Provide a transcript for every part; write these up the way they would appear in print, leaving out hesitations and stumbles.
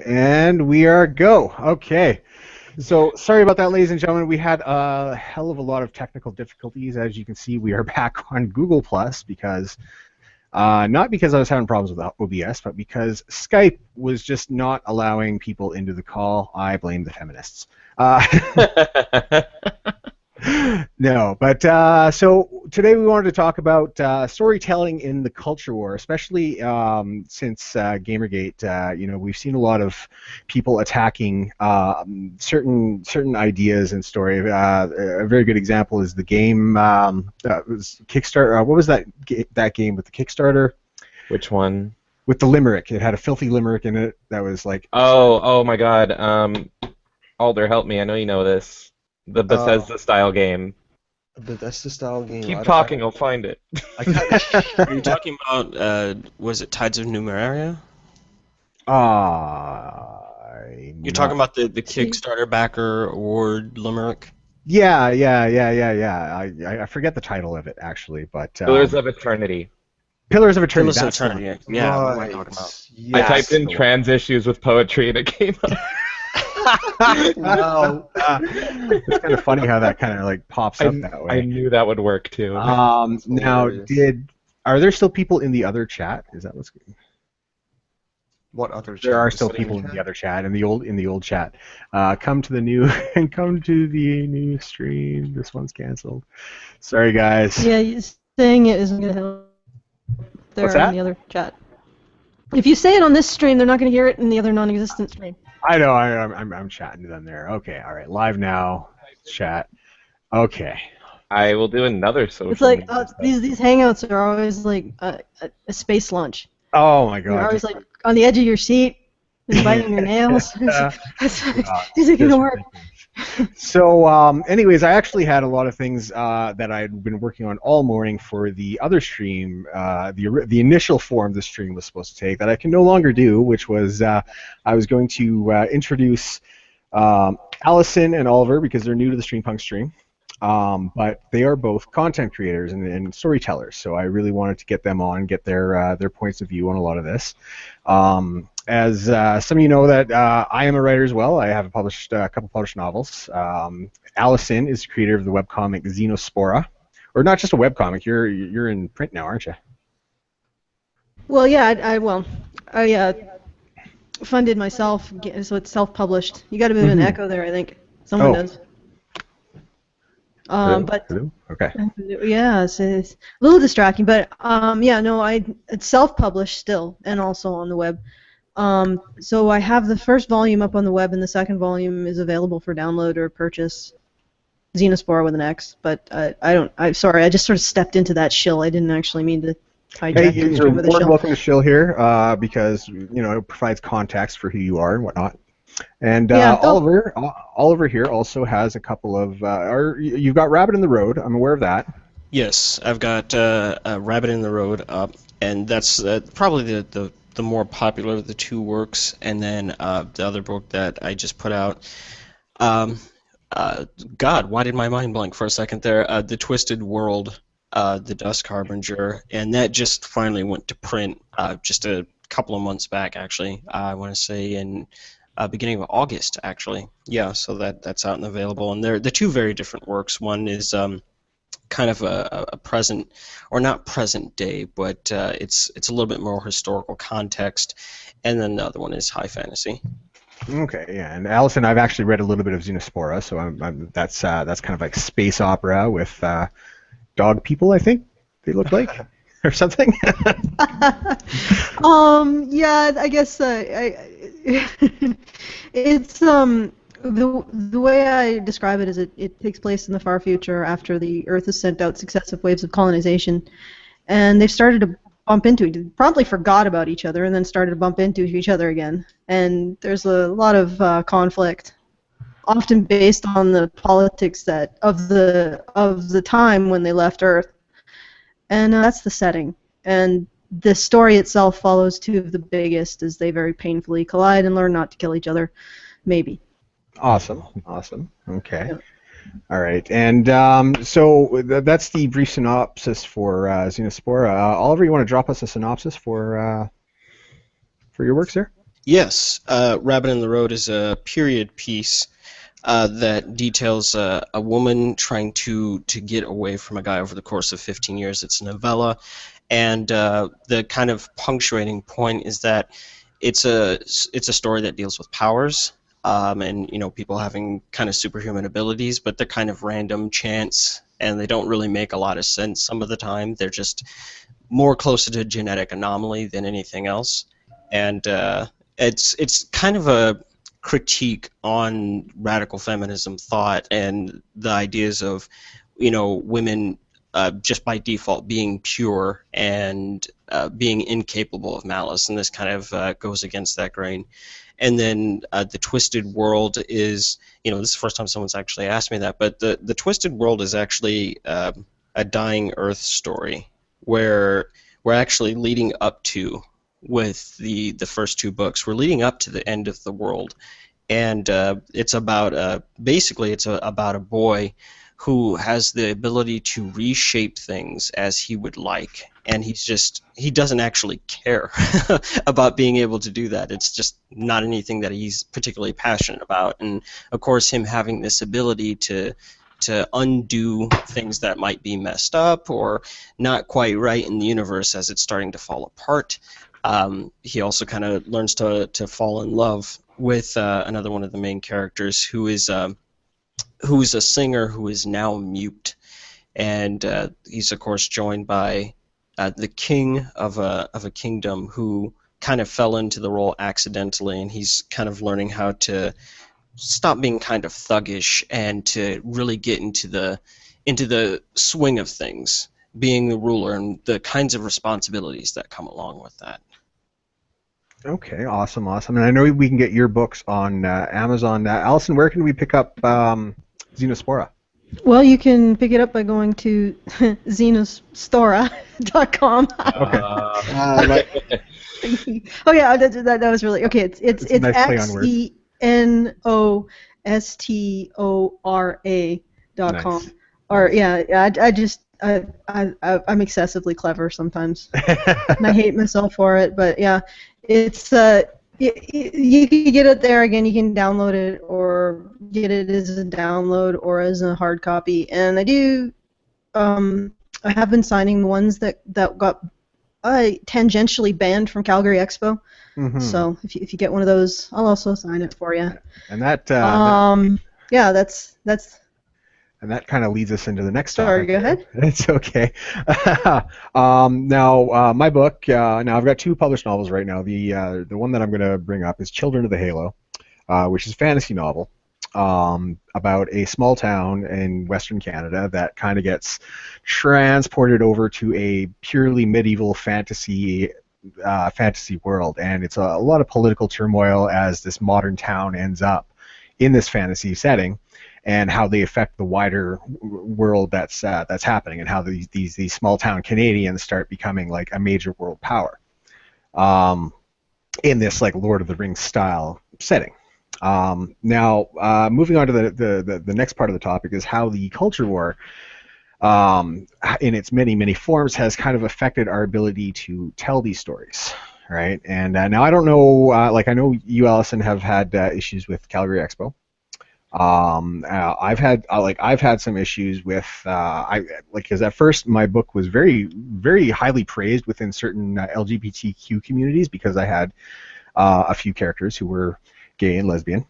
And we are go. Okay. So sorry about that, ladies and gentlemen. We had a hell of a lot of technical difficulties. As you can see, we are back on Google Plus because not because I was having problems with OBS, but because Skype was just not allowing people into the call. I blame the feminists. No, but so today we wanted to talk about storytelling in the culture war, especially since Gamergate. We've seen a lot of people attacking certain ideas in story. A very good example is the game was Kickstarter. What was that game with the Kickstarter? Which one? With the limerick. It had a filthy limerick in it that was like. Oh my God. Alder, help me. I know you know this. The Bethesda style game. Bethesda style game. Keep talking, I'll find it. Are you talking about, was it Tides of Numeria? You're talking about the Kickstarter backer award limerick? Yeah. I forget the title of it actually, but Pillars of Eternity. Pillars of Eternity. Pillars of Eternity. Yeah, what am I talking about? Yes. I typed in trans issues with poetry and it came up. Wow. It's kind of funny how that kind of like pops up that way. I knew that would work too. Now, are there still people in the other chat? Is that what's good? What other chat? There are still people in the other chat, in the old chat. Come to the new stream. This one's canceled. Sorry, guys. Yeah, saying it isn't going to help. They're What's that? in the other chat. If you say it on this stream, they're not going to hear it in the other non-existent stream. I know. I'm chatting to them there. Okay. All right. Live now. Chat. Okay. I will do another social. It's like these hangouts are always like a space lunch. Oh my God. You're always like on the edge of your seat, and biting your nails. Is it going to work? So, anyways, I actually had a lot of things that I had been working on all morning for the other stream, the initial form the stream was supposed to take that I can no longer do, which was I was going to introduce Allison and Oliver because they're new to the StreamPunks stream, but they are both content creators and storytellers, so I really wanted to get them on, get their points of view on a lot of this. As some of you know that I am a writer as well. I have published a couple published novels. Allison is the creator of the webcomic Xenospora, or not just a webcomic. You're in print now, aren't you? Well, yeah, I funded myself, so it's self-published. You got a bit of an echo there, I think. Someone does. Hello? But Hello? Okay. yeah, it's a little distracting. But it's self-published still, and also on the web. So I have the first volume up on the web, and the second volume is available for download or purchase. Xenospora with an X, but I'm sorry, I just sort of stepped into that shill. I didn't actually mean to hijack your stream with a You're shill. welcome to shill here because it provides context for who you are and whatnot. And Oliver here also has a couple of. You've got Rabbit in the Road. I'm aware of that. Yes, I've got Rabbit in the Road up, and that's probably the more popular of the two works. And then the other book that I just put out. God, why did my mind blank for a second there? The Twisted World, The Dusk Harbinger, and that just finally went to print just a couple of months back, actually. I want to say in beginning of August, actually. Yeah, so that's out and available. And they're two very different works. One is kind of a present, or not present day, but it's a little bit more historical context. And then the other one is high fantasy. Okay, yeah, and Allison, I've actually read a little bit of Xenospora, so that's kind of like space opera with dog people, I think they look like, or something. Yeah, I guess it's the way I describe it is it takes place in the far future after the Earth has sent out successive waves of colonization, and they've started to bump into it. Promptly forgot about each other, and then started to bump into each other again. And there's a lot of conflict, often based on the politics of the time when they left Earth, and that's the setting. And the story itself follows two of the biggest as they very painfully collide and learn not to kill each other, maybe. Awesome. Okay. Yeah. All right, and so that's the brief synopsis for Xenospora. Oliver, you want to drop us a synopsis for your works there? Yes, Rabbit in the Road is a period piece that details a woman trying to get away from a guy over the course of 15 years. It's a novella, and the kind of punctuating point is that it's a story that deals with powers, and people having kind of superhuman abilities, but they're kind of random chance, and they don't really make a lot of sense some of the time. They're just more closer to genetic anomaly than anything else, and it's kind of a critique on radical feminism thought and the ideas of women just by default being pure and being incapable of malice, and this kind of goes against that grain. And then the Twisted World is, this is the first time someone's actually asked me that, but the Twisted World is actually a dying Earth story where we're actually leading up to, with the first two books, we're leading up to the end of the world, and it's about basically it's about a boy who has the ability to reshape things as he would like, and he doesn't actually care about being able to do that. It's just not anything that he's particularly passionate about, and of course him having this ability to undo things that might be messed up or not quite right in the universe as it's starting to fall apart. He also kind of learns to fall in love with another one of the main characters who's a singer who is now mute, and he's of course joined by the king of a kingdom who kind of fell into the role accidentally, and he's kind of learning how to stop being kind of thuggish and to really get into the swing of things, being the ruler and the kinds of responsibilities that come along with that. Okay, awesome. And I know we can get your books on Amazon. Allison, where can we pick up Xenospora? Well, you can pick it up by going to xenostora.com. Oh yeah, that was really okay. It's a nice play on words. Xenostora.com. Nice. Or I'm excessively clever sometimes, and I hate myself for it. But yeah, it's you can get it there again. You can download it or get it as a download or as a hard copy. And I have been signing the ones that got tangentially banned from Calgary Expo. Mm-hmm. So if you get one of those, I'll also sign it for you. And that that's. And that kind of leads us into the next topic. Sorry, go ahead. It's okay. Now, my book. Now, I've got two published novels right now. The one that I'm going to bring up is Children of the Halo, which is a fantasy novel about a small town in Western Canada that kind of gets transported over to a purely medieval fantasy world, and it's a lot of political turmoil as this modern town ends up in this fantasy setting, and how they affect the wider world that's happening, and how these small town Canadians start becoming like a major world power in this like Lord of the Rings style setting. Now, moving on to the next part of the topic is how the culture war, in its many forms, has kind of affected our ability to tell these stories. Right, and now I don't know. I know you, Allison, have had issues with Calgary Expo. I've had some issues with because at first my book was very highly praised within certain LGBTQ communities because I had a few characters who were gay and lesbian.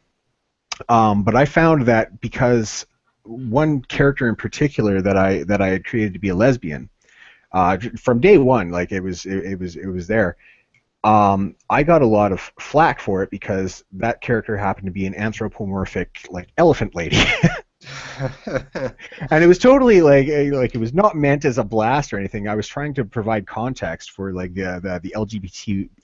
But I found that because one character in particular that I had created to be a lesbian from day one, like it was there. I got a lot of flack for it because that character happened to be an anthropomorphic like elephant lady, and it was totally like it was not meant as a blast or anything. I was trying to provide context for like the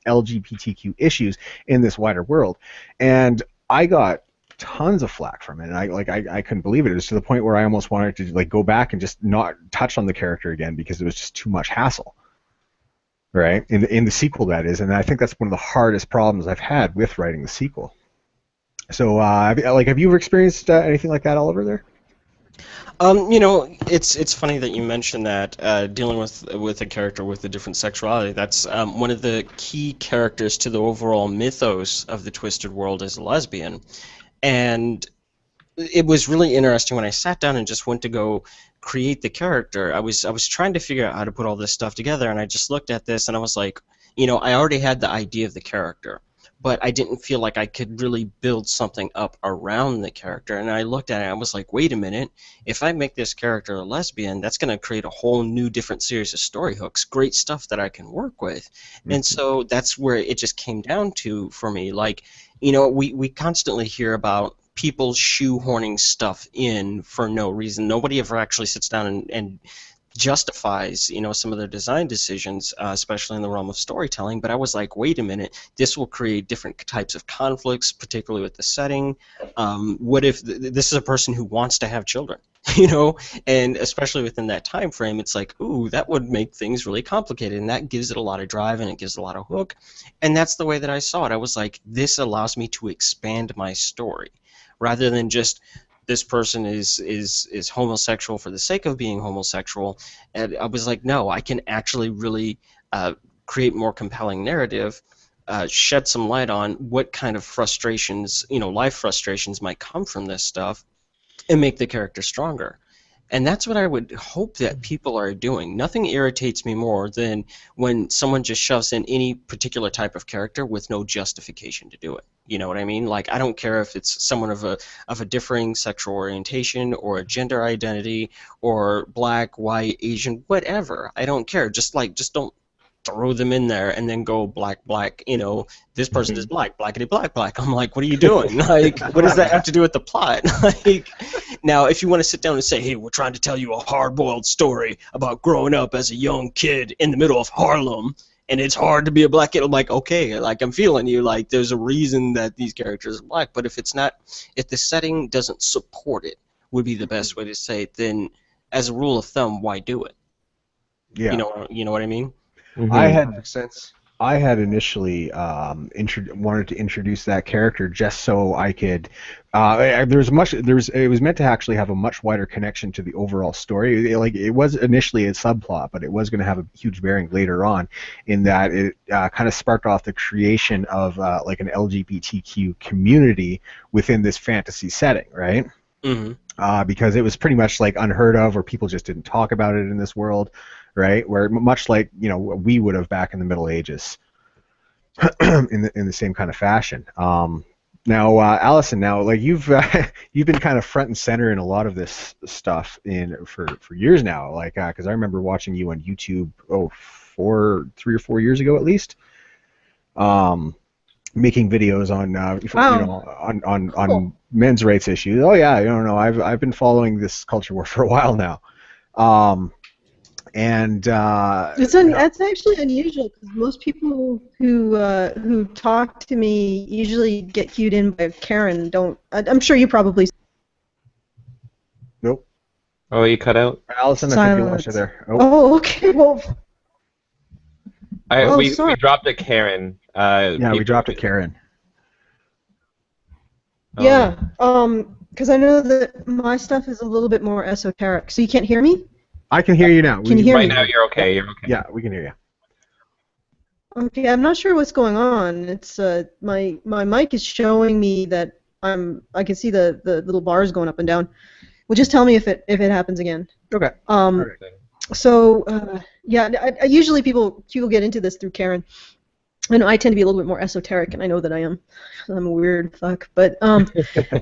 LGBTQ issues in this wider world, and I got tons of flack from it, and I couldn't believe it. It was to the point where I almost wanted to like go back and just not touch on the character again because it was just too much hassle. Right, in the sequel, that is, and I think that's one of the hardest problems I've had with writing the sequel. So, have you ever experienced anything like that, Oliver? There? You know, it's funny that you mentioned that dealing with a character with a different sexuality. That's one of the key characters to the overall mythos of the Twisted World is a lesbian, and it was really interesting when I sat down and just went to go create the character. I was trying to figure out how to put all this stuff together, and I just looked at this and I was like, you know, I already had the idea of the character, but I didn't feel like I could really build something up around the character. And I looked at it and I was like, wait a minute, if I make this character a lesbian, that's going to create a whole new different series of story hooks, great stuff that I can work with. And so that's where it just came down to for me. Like, you know, we constantly hear about people shoehorning stuff in for no reason. Nobody ever actually sits down and justifies, you know, some of their design decisions, especially in the realm of storytelling. But I was like, wait a minute, this will create different types of conflicts, particularly with the setting. What if this is a person who wants to have children? You know, and especially within that time frame, it's like, ooh, that would make things really complicated, and that gives it a lot of drive and it gives it a lot of hook. And that's the way that I saw it. I was like, this allows me to expand my story rather than just this person is homosexual for the sake of being homosexual. And I was like, no, I can actually really create more compelling narrative, shed some light on what kind of frustrations, you know, life frustrations might come from this stuff, and make the character stronger. And that's what I would hope that people are doing. Nothing irritates me more than when someone just shoves in any particular type of character with no justification to do it. You know what I mean? Like, I don't care if it's someone of a differing sexual orientation or a gender identity or black, white, Asian, whatever. I don't care. Just don't throw them in there and then go black, black, you know, this person is black, blackity black, black. I'm like, what are you doing? Like, what does that have to do with the plot? Like, now, if you want to sit down and say, hey, we're trying to tell you a hard-boiled story about growing up as a young kid in the middle of Harlem, and it's hard to be a black kid, I'm like, okay, like, I'm feeling you. Like, there's a reason that these characters are black. But if it's not, if the setting doesn't support it, would be the best way to say it, then as a rule of thumb, why do it? Yeah. You know what I mean? I had Makes sense. I had initially wanted to introduce that character just so I could. It was meant to actually have a much wider connection to the overall story. It was initially a subplot, but it was going to have a huge bearing later on, in that it kind of sparked off the creation of like an LGBTQ community within this fantasy setting, right? Mm-hmm. Because it was pretty much like unheard of, or people just didn't talk about it in this world. Right, where much like, you know, we would have back in the Middle Ages, in the same kind of fashion. Now, Allison, now like you've been kind of front and center in a lot of this stuff for years now. Like, because I remember watching you on YouTube 3 or 4 years ago at least, making videos on you know, on men's rights issues. Oh yeah, I don't know. I've been following this culture war for a while now. And that's actually unusual, because most people who talk to me usually get cued in by Karen. I'm sure you probably. Nope. Oh, you cut out? Allison, I think you lost her there. Oh, okay. Well. We sorry. dropped a Karen. Yeah, we dropped a Karen. Yeah. Because I know that my stuff is a little bit more esoteric. So you can't hear me? I can hear you now. Can you hear me? Right now you're okay. You're okay. Yeah, we can hear you. Okay, I'm not sure what's going on. It's my mic is showing me that I can see the little bars going up and down. Well, just tell me if it happens again. Okay. So yeah, usually people get into this through Karen. I know I tend to be a little bit more esoteric, and I know that I am. I'm a weird fuck, but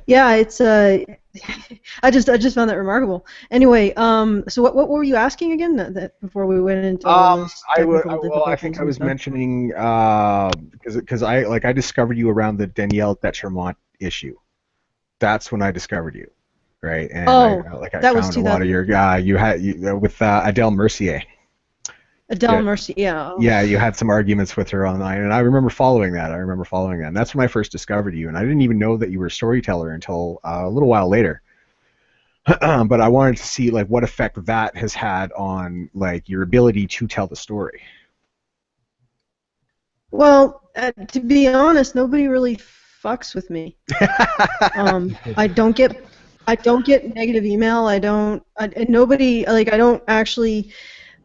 yeah, it's I just found that remarkable. Anyway, so what were you asking again? That before we went into I think I was mentioning because I discovered you around the Danielle Detremont issue. That's when I discovered you, right? And I found a lot of your with Adele Mercier. Adele Mercier, yeah. Yeah, you had some arguments with her online, and I remember following that. And that's when I first discovered you, and I didn't even know that you were a storyteller until a little while later. But I wanted to see like what effect that has had on like your ability to tell the story. Well, to be honest, nobody really fucks with me. I don't get I don't get negative email. And nobody like I don't actually.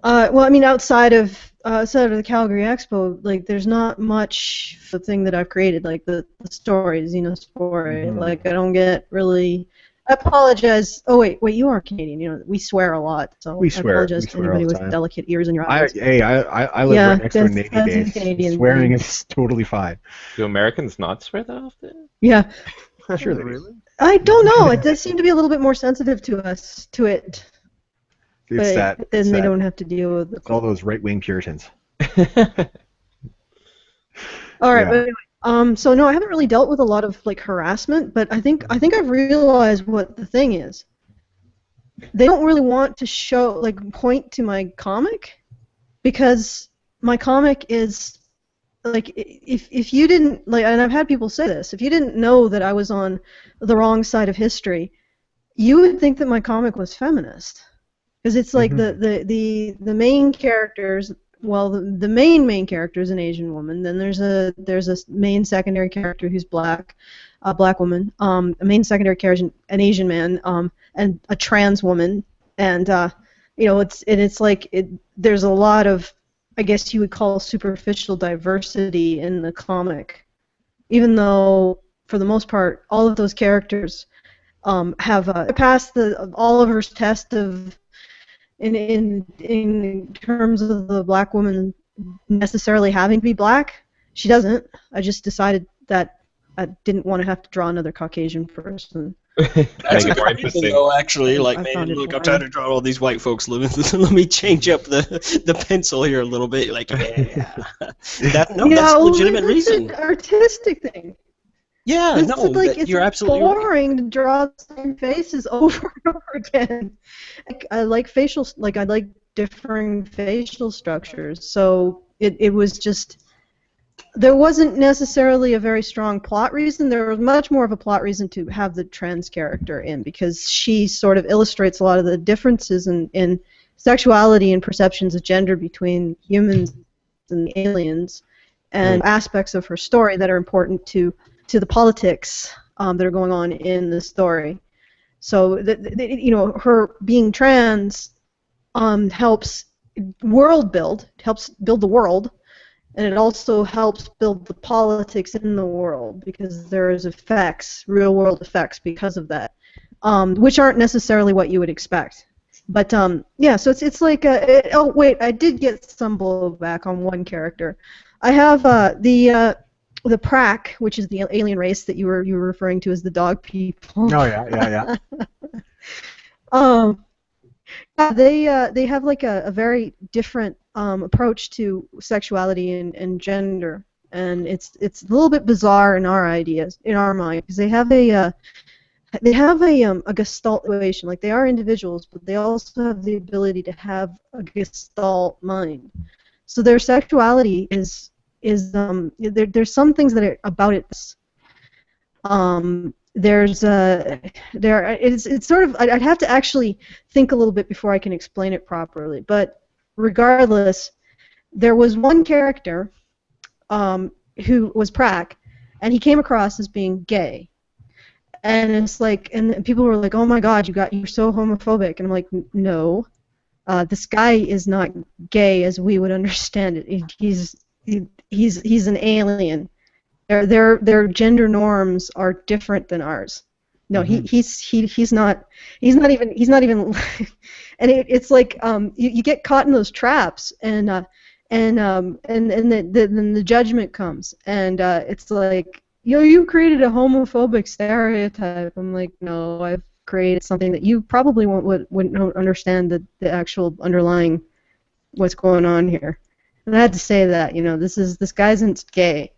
Well, I mean, outside of the Calgary Expo, like there's not much the thing that I've created, like the stories, story. Mhm. Like I don't get really. I apologize. Oh wait, you are Canadian. We swear a lot, so We I swear. apologize We to swear all anybody the with time. delicate ears in your I eyes. live Yeah, right next to a that's Navy a base. Canadian Swearing thing. is totally fine. Do Americans not swear that often? Yeah, Sure they do. Really? I don't know. It does seem to be a little bit more sensitive to it, It's but that. then It's they that. don't have to deal with It's all those right-wing Puritans. All right, Yeah. but anyway, so no, I haven't really dealt with a lot of like harassment, but I think I've realized what the thing is. They don't really want to point to my comic, because my comic is like if you didn't like, and I've had people say this, if you didn't know that I was on the wrong side of history, you would think that my comic was feminist, because it's like the main characters. Well, the main character is an Asian woman. Then there's a main secondary character who's black, a black woman. A main secondary character, an Asian man, and a trans woman. And there's a lot of, I guess you would call, superficial diversity in the comic, even though for the most part all of those characters have passed the Oliver's test of. In terms of the black woman necessarily having to be black, she doesn't. I just decided that I didn't want to have to draw another Caucasian person. That's Make a it more great interesting. thing, though, actually. Like, I man, found it look, I'm boring. trying to draw all these white folks living. Let me change up the pencil here a little bit. Like, yeah, that's a legitimate it's reason. an artistic thing. Yeah, It's no, like that- it's you're absolutely right. boring to draw the same faces over and over again. I like differing facial structures, so it was just, there wasn't necessarily a very strong plot reason. There was much more of a plot reason to have the trans character in, because she sort of illustrates a lot of the differences in sexuality and perceptions of gender between humans and the aliens, and aspects of her story that are important to the politics that are going on in the story. So her being trans helps helps build the world, and it also helps build the politics in the world, because there is real world effects because of that, which aren't necessarily what you would expect. But yeah, so it's like oh wait, I did get some blowback on one character. I have the Prak, which is the alien race that you were referring to as the dog people. Oh yeah. They have like a very different approach to sexuality and gender, and it's a little bit bizarre in our mind, because they have a gestalt situation. Like, they are individuals, but they also have the ability to have a gestalt mind. So their sexuality is there's some things that are about it. It's sort of, I'd have to actually think a little bit before I can explain it properly. But regardless, there was one character who was Prak, and he came across as being gay. And it's like, and people were like, "Oh my God, you're so homophobic." And I'm like, "No, this guy is not gay as we would understand it. He's an alien. Their gender norms are different than ours. No, he's not even and it's like you get caught in those traps, and then the judgment comes, and it's like, you created a homophobic stereotype. I'm like, no, I've created something that you probably wouldn't understand the actual underlying what's going on here. And I had to say that, this guy isn't gay.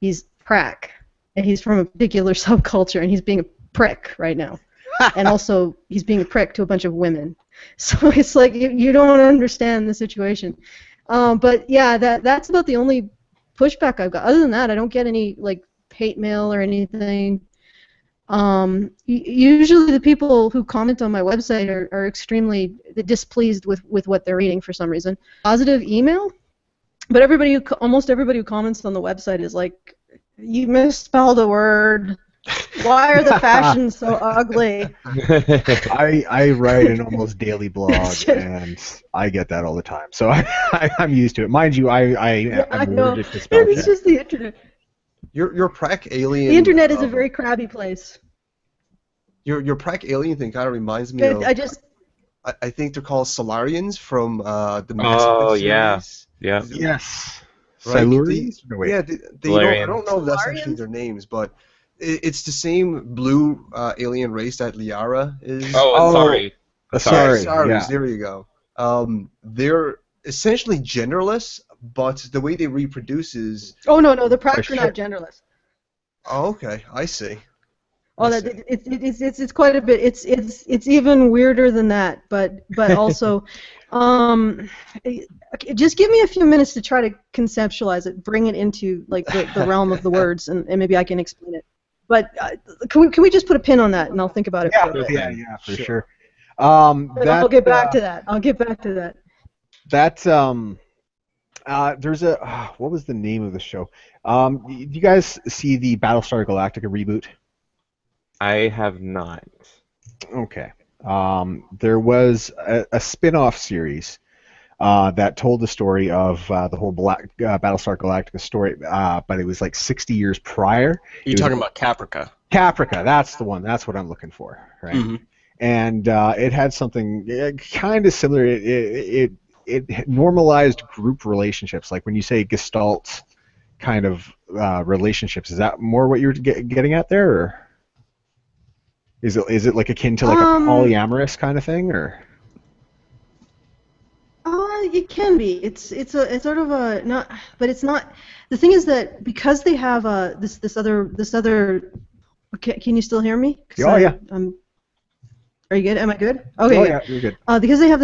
He's Prak, and he's from a particular subculture, and he's being a prick right now. And also, he's being a prick to a bunch of women. So it's like, you don't understand the situation. But yeah, that's about the only pushback I've got. Other than that, I don't get any hate mail or anything. Usually the people who comment on my website are extremely displeased with what they're reading for some reason. Positive email, but almost everybody who comments on the website is like, you misspelled a word, Why are the fashions so ugly? I write an almost daily blog, and I get that all the time. So I'm used to it. Mind you, Yeah, I I'm know. allergic to spell It's check. just the internet. Your Prac alien. The internet is a very crabby place. Your Prac alien thing kind of reminds me But of. I think they're called Solarians from the Mass Oh, Effect yeah. series. Yeah. Yes. Right? Silurians? No, wait. Yeah, they I don't know if that's actually their names, but it's the same blue alien race that Liara is. Oh, sorry. Sorry. Saris, Yeah. there you go. They're essentially genderless, but the way they reproduce is. Oh no, the Pracs are not genderless. Oh, okay, I see. Oh, it's quite a bit. It's even weirder than that, but also, just give me a few minutes to try to conceptualize it, bring it into like the realm of the words, and maybe I can explain it. But can we just put a pin on that, and I'll think about it for a bit. Yeah, for sure. I'll get back to that. I'll get back to that. There's a what was the name of the show? You guys see the Battlestar Galactica reboot? I have not. Okay. There was a spin-off series that told the story of the whole Battlestar Galactica story, but it was like 60 years prior. You're talking about Caprica. Caprica, that's the one. That's what I'm looking for, right? Mm-hmm. And it had something kind of similar. It normalized group relationships, like when you say Gestalt kind of relationships. Is that more what you're getting at there, or is it like akin to like a polyamorous kind of thing, or? It can be. It's sort of a not, but it's not. The thing is that because they have this other. Can you still hear me? Oh yeah. Are you good? Am I good? Okay. Oh good. yeah, you're good. Because they have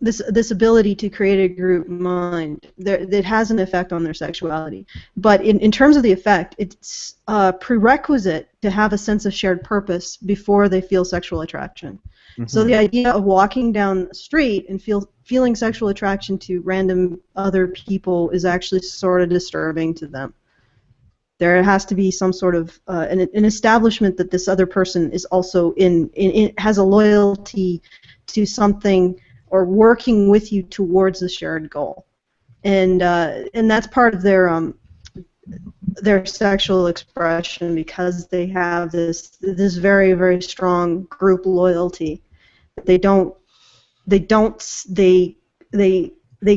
this ability to create a group mind that has an effect on their sexuality. But in terms of the effect, it's a prerequisite to have a sense of shared purpose before they feel sexual attraction. Mm-hmm. So the idea of walking down the street and feeling sexual attraction to random other people is actually sort of disturbing to them. There has to be some sort of an establishment that this other person is also has a loyalty to something or working with you towards the shared goal, and that's part of their sexual expression, because they have this very, very strong group loyalty. They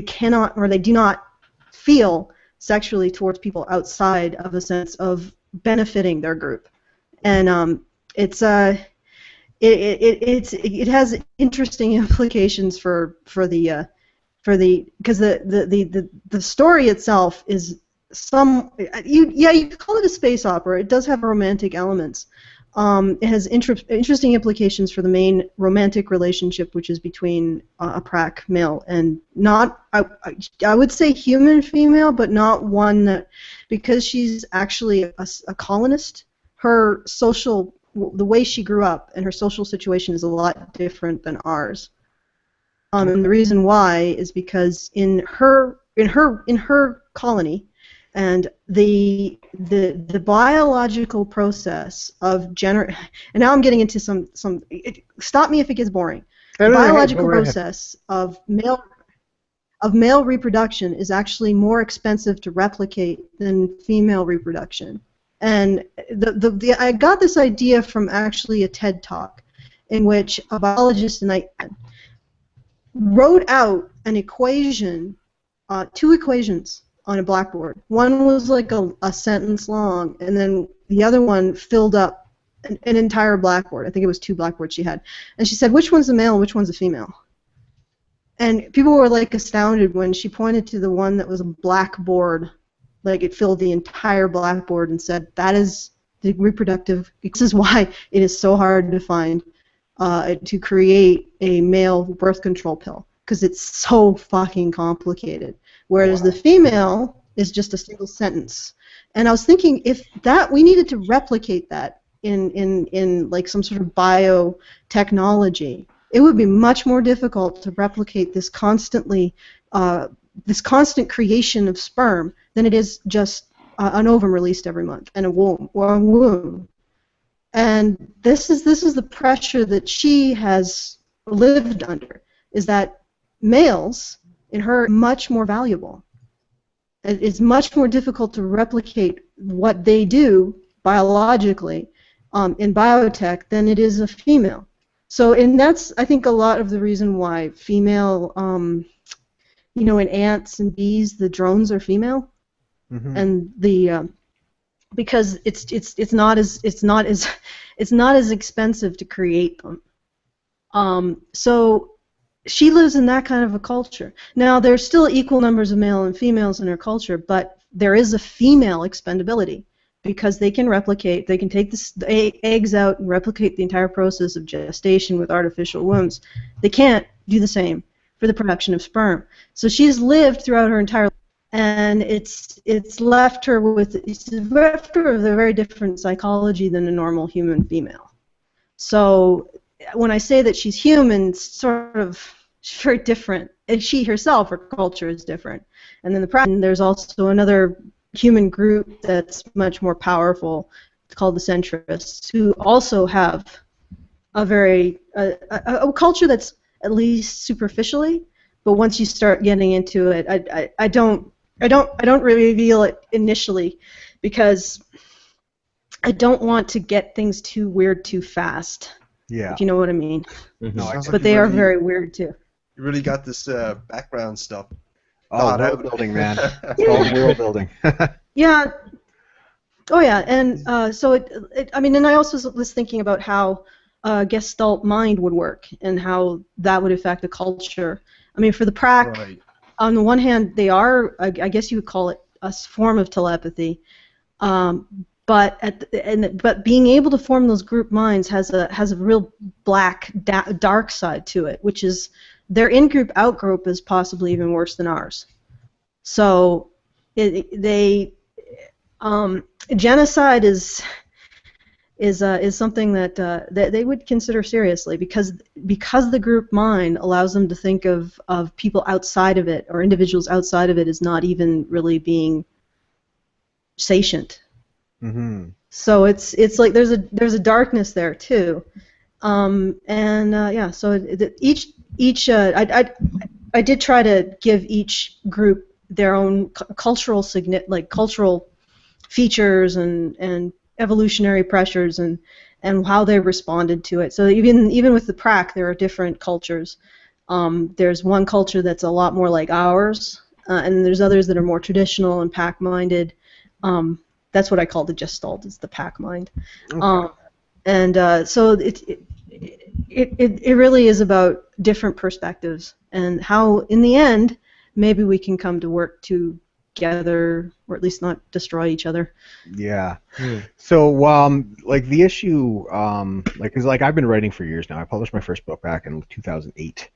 cannot, or they do not feel sexually towards people outside of a sense of benefiting their group, and it has interesting implications for the because the story itself is you could call it a space opera. It does have romantic elements. It has interesting implications for the main romantic relationship, which is between a Prac male and not I would say human female, but not one that, because she's actually a colonist. Her the way she grew up and her social situation is a lot different than ours. And the reason why is because in her colony, and the biological process of and now I'm getting into some stop me if it gets boring. The biological process of male reproduction is actually more expensive to replicate than female reproduction. And I got this idea from actually a TED Talk in which a biologist wrote out an equation, two equations on a blackboard. One was like a sentence long, and then the other one filled up an entire blackboard. I think it was 2 blackboards she had. And she said, which one's a male and which one's a female? And people were like astounded when she pointed to the one that was a blackboard. Like it filled the entire blackboard, and said, that is the reproductive. This is why it is so hard to find to create a male birth control pill, because it's so fucking complicated. Whereas the female is just a single sentence. And I was thinking, if we needed to replicate that in like some sort of biotechnology, it would be much more difficult to replicate this constant creation of sperm than it is just an ovum released every month and a womb. And this is the pressure that she has lived under, is that males in her are much more valuable. It's much more difficult to replicate what they do biologically in biotech than it is a female. So, and that's, I think, a lot of the reason why female, in ants and bees, the drones are female, and the because it's not as expensive to create them. So she lives in that kind of a culture. Now, there's still equal numbers of male and females in her culture, but there is a female expendability because they can replicate. They can take the eggs out and replicate the entire process of gestation with artificial wombs. They can't do the same for the production of sperm. So she's lived throughout her entire life, and it's left her with a very different psychology than a normal human female. So when I say that she's human, it's sort of very different. And she herself, her culture is different. And then there's also another human group that's much more powerful. It's called the centrists, who also have a very a culture that's at least superficially. But once you start getting into it, I don't really reveal it initially because I don't want to get things too weird too fast. Yeah. If you know what I mean. No, But they are very weird too. You really got this background stuff. Oh, world building, man. It's all world building. Yeah. Oh yeah, and so and I also was thinking about how Gestalt mind would work and how that would affect the culture. I mean, for the Prac, Right. on the one hand, they are, I guess you would call it a form of telepathy, but being able to form those group minds has a real black, dark side to it, which is their in-group, out-group is possibly even worse than ours. So genocide is something that they would consider seriously because the group mind allows them to think of people outside of it or individuals outside of it as not even really being sentient. Mm-hmm. So it's like there's a darkness there too, So I did try to give each group their own cultural features and evolutionary pressures and how they responded to it. So even with the Prac, there are different cultures. There's one culture that's a lot more like ours, and there's others that are more traditional and pack-minded. That's what I call the Gestalt, is the pack mind. Okay. So it really is about different perspectives and how, in the end, maybe we can come to work together, or at least not destroy each other. Yeah. So, like the issue, because I've been writing for years now. I published my first book back in 2008,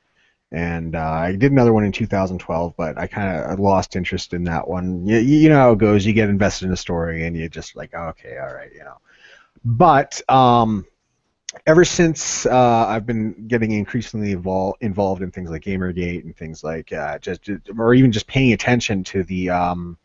and I did another one in 2012, but I kind of lost interest in that one. You know how it goes. You get invested in a story, and you just like, oh, okay, all right, But ever since I've been getting increasingly involved in things like Gamergate and things like or even just paying attention to the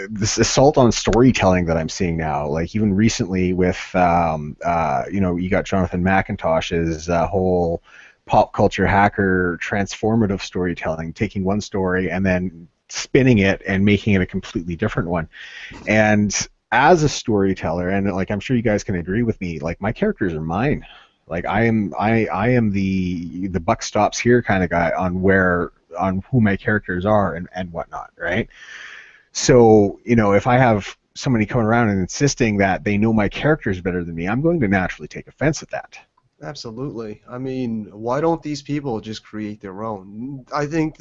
this assault on storytelling that I'm seeing now. Like even recently with you got Jonathan McIntosh's whole pop culture hacker transformative storytelling, taking one story and then spinning it and making it a completely different one. And as a storyteller, and like I'm sure you guys can agree with me, like my characters are mine. Like I am the buck stops here kind of guy on who my characters are and whatnot, right? So, if I have somebody coming around and insisting that they know my characters better than me, I'm going to naturally take offense at that. Absolutely. I mean, why don't these people just create their own? I think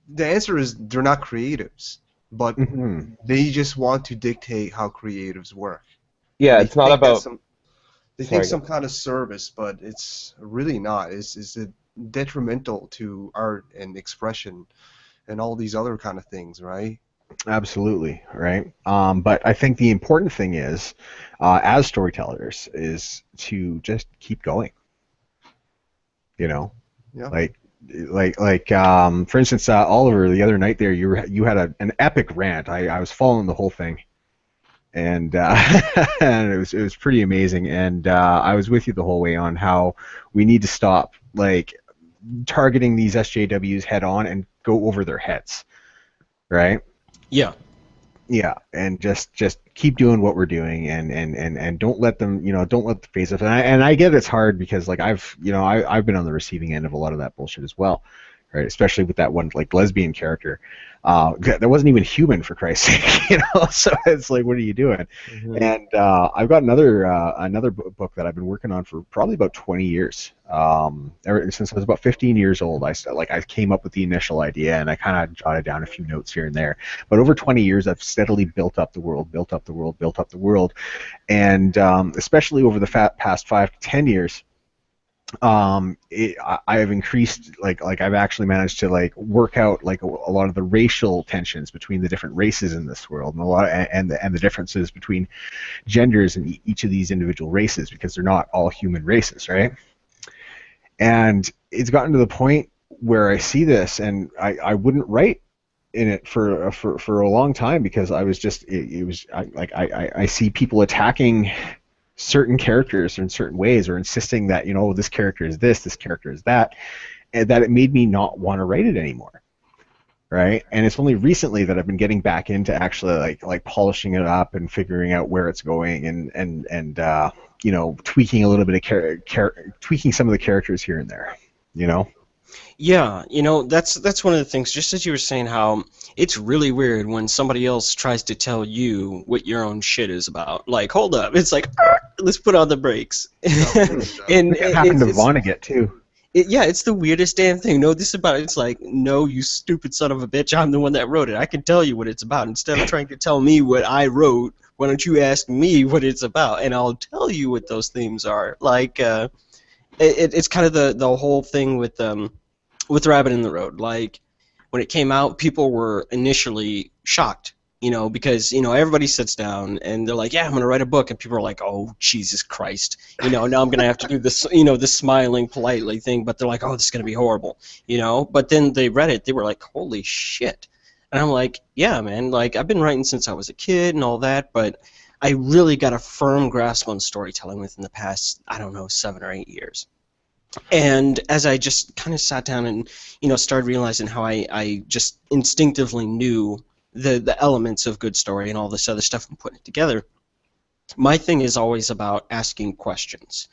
the answer is they're not creatives, but they just want to dictate how creatives work. Yeah, it's not about... They think some kind of service, but it's really not. It's detrimental to art and expression and all these other kind of things, right? Absolutely, right? But I think the important thing is, as storytellers, is to just keep going. Yeah. Like for instance, Oliver, the other night there, you had an epic rant. I was following the whole thing, and and it was pretty amazing. And I was with you the whole way on how we need to stop targeting these SJWs head on and go over their heads, right? Yeah. Yeah, and just keep doing what we're doing, and don't let them, don't let the face us. And I get it's hard because I've been on the receiving end of a lot of that bullshit as well, right? Especially with that one lesbian character, that wasn't even human, for Christ's sake, So it's like, what are you doing? Mm-hmm. And I've got another book that I've been working on for probably about 20 years. Ever since I was about 15 years old, I came up with the initial idea, and I kind of jotted down a few notes here and there. But over 20 years, I've steadily built up the world, and especially over the past 5 to 10 years, I have increased, I've actually managed to work out a lot of the racial tensions between the different races in this world, and the differences between genders in each of these individual races, because they're not all human races, right? And it's gotten to the point where I see this, and I wouldn't write in it for a long time, because I was just I see people attacking certain characters in certain ways, or insisting that this character is this character is that, and that it made me not want to write it anymore, right? And it's only recently that I've been getting back into actually polishing it up and figuring out where it's going, and tweaking a little bit of tweaking some of the characters here and there, Yeah, that's one of the things, just as you were saying, how it's really weird when somebody else tries to tell you what your own shit is about. Like, hold up, it's like, let's put on the brakes. And it happened to Vonnegut, too. It's the weirdest damn thing. No, this is about it. It's like, no, you stupid son of a bitch, I'm the one that wrote it. I can tell you what it's about. Instead of trying to tell me what I wrote, why don't you ask me what it's about, and I'll tell you what those themes are. It's kind of the whole thing with Rabbit in the Road. Like, when it came out, people were initially shocked, because everybody sits down and they're like, yeah, I'm gonna write a book, and people are like, oh, Jesus Christ, now I'm gonna have to do this, this smiling politely thing, but they're like, oh, this is gonna be horrible, But then they read it, they were like, holy shit. And I'm like, yeah, man, I've been writing since I was a kid and all that, but I really got a firm grasp on storytelling within the past, 7 or 8 years. And as I just kind of sat down and started realizing how I just instinctively knew the elements of good story and all this other stuff and putting it together, my thing is always about asking questions.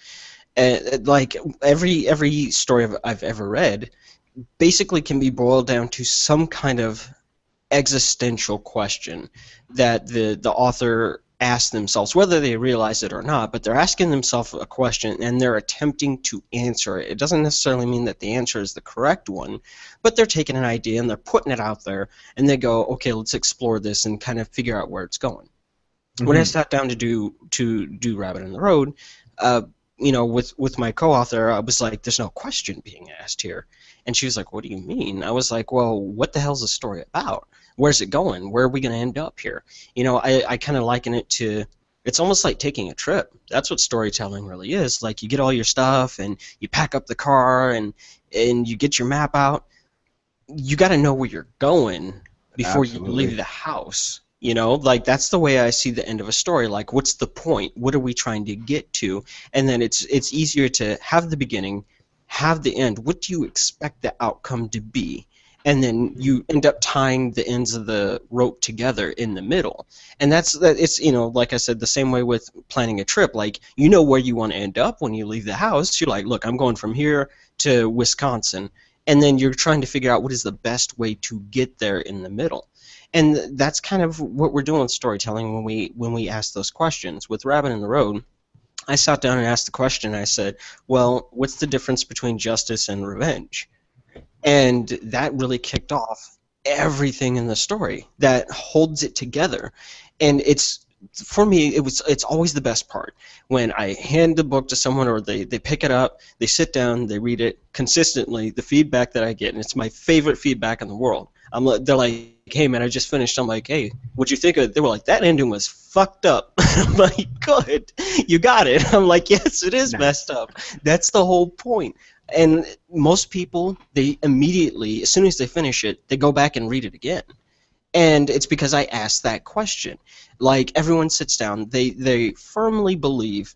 Every story I've ever read basically can be boiled down to some kind of existential question that the author ask themselves, whether they realize it or not, but they're asking themselves a question and they're attempting to answer it. It doesn't necessarily mean that the answer is the correct one, but they're taking an idea and they're putting it out there, and they go, okay, let's explore this and kind of figure out where it's going. Mm-hmm. When I sat down to do Rabbit in the Road, with my co-author, I was like, there's no question being asked here. And she was like, what do you mean? I was like, well, what the hell's the story about? Where's it going? Where are we going to end up here? I kind of liken it to, it's almost like taking a trip. That's what storytelling really is. Like, you get all your stuff and you pack up the car and you get your map out. You got to know where you're going before you leave the house. That's the way I see the end of a story. Like, what's the point? What are we trying to get to? And then it's easier to have the beginning, have the end. What do you expect the outcome to be? And then you end up tying the ends of the rope together in the middle. And it's like I said, the same way with planning a trip. Like, where you want to end up when you leave the house. You're like, look, I'm going from here to Wisconsin. And then you're trying to figure out what is the best way to get there in the middle. And that's kind of what we're doing with storytelling when we ask those questions. With Rabbit in the Road, I sat down and asked the question. I said, well, what's the difference between justice and revenge? And that really kicked off everything in the story that holds it together. And for me, it's always the best part when I hand the book to someone, or they pick it up, they sit down, they read it consistently. The feedback that I get, and it's my favorite feedback in the world. They're like, hey man, I just finished. I'm like, hey, what'd you think of it? They were like, that ending was fucked up. I'm like, good, you got it. I'm like, yes, it is messed up. That's the whole point. And most people, they immediately, as soon as they finish it, they go back and read it again. And it's because I asked that question. Like, everyone sits down, they firmly believe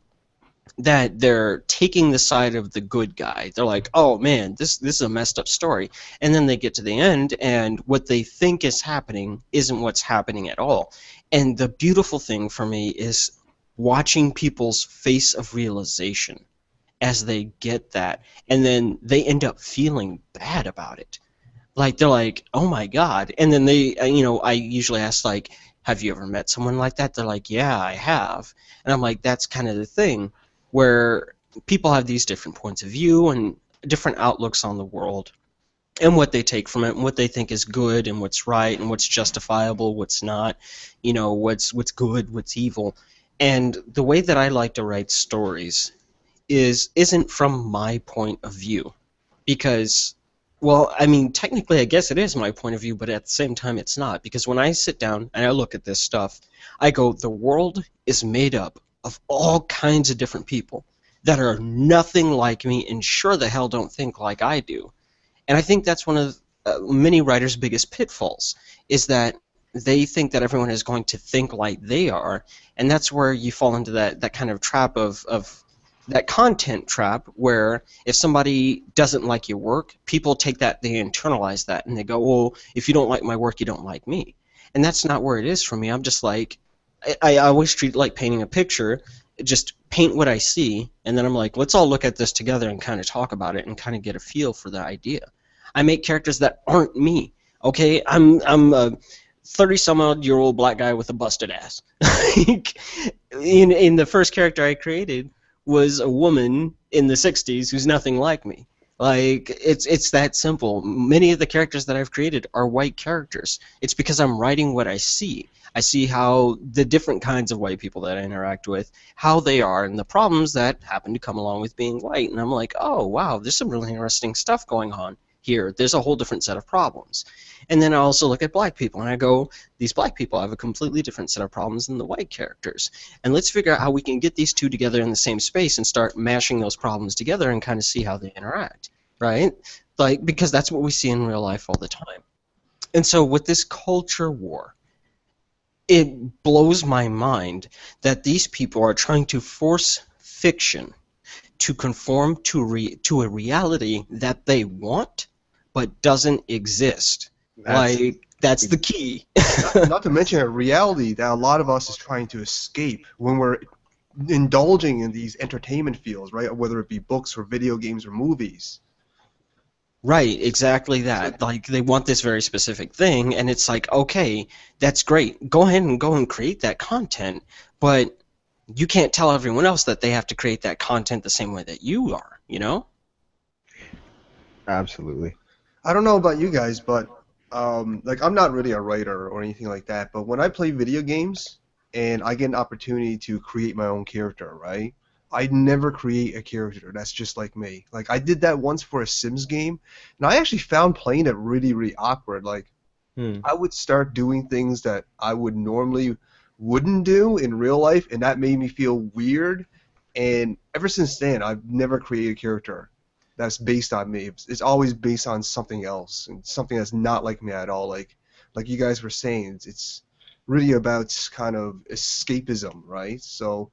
that they're taking the side of the good guy. They're like, oh man, this is a messed up story. And then they get to the end, and what they think is happening isn't what's happening at all. And the beautiful thing for me is watching people's face of realization as they get that, and then they end up feeling bad about it. Like, they're like, oh my god. And then they, I usually ask, like, have you ever met someone like that? They're like, yeah, I have. And I'm like, that's kind of the thing, where people have these different points of view and different outlooks on the world and what they take from it and what they think is good and what's right and what's justifiable, what's not, what's good, what's evil. And the way that I like to write stories isn't from my point of view, because, well, I mean, technically I guess it is my point of view, but at the same time it's not, because when I sit down and I look at this stuff, I go, the world is made up of all kinds of different people that are nothing like me and sure the hell don't think like I do. And I think that's one of many writers' biggest pitfalls, is that they think that everyone is going to think like they are, and that's where you fall into that kind of trap of that content trap, where if somebody doesn't like your work, people take that, they internalize that, and they go, well, if you don't like my work, you don't like me. And that's not where it is for me. I'm just like, I always treat it like painting a picture, just paint what I see, and then I'm like, let's all look at this together and kind of talk about it and kind of get a feel for the idea. I make characters that aren't me, okay? I'm a 30-some-odd-year-old black guy with a busted ass. in the first character I created was a woman in the 60s who's nothing like me. Like, it's that simple. Many of the characters that I've created are white characters. It's because I'm writing what I see. I see how the different kinds of white people that I interact with, how they are, and the problems that happen to come along with being white. And I'm like, oh, wow, there's some really interesting stuff going on here. There's a whole different set of problems. And then I also look at black people, and I go, these black people have a completely different set of problems than the white characters. And let's figure out how we can get these two together in the same space and start mashing those problems together and kind of see how they interact, right? Like, because that's what we see in real life all the time. And so with this culture war, it blows my mind that these people are trying to force fiction to conform to a reality that they want but doesn't exist. That's the key. Not to mention a reality that a lot of us is trying to escape when we're indulging in these entertainment fields, right? Whether it be books or video games or movies. Right, exactly that. Like, they want this very specific thing, and it's like, okay, that's great. Go ahead and go and create that content, but you can't tell everyone else that they have to create that content the same way that you are, you know? Absolutely. I don't know about you guys, but like, I'm not really a writer or anything like that, but when I play video games and I get an opportunity to create my own character, right? I'd never create a character that's just like me. Like, I did that once for a Sims game, and I actually found playing it really, really awkward. Like, I would start doing things that I would normally wouldn't do in real life, and that made me feel weird. And ever since then, I've never created a character that's based on me. It's always based on something else, and something that's not like me at all. Like you guys were saying, it's really about kind of escapism, right? So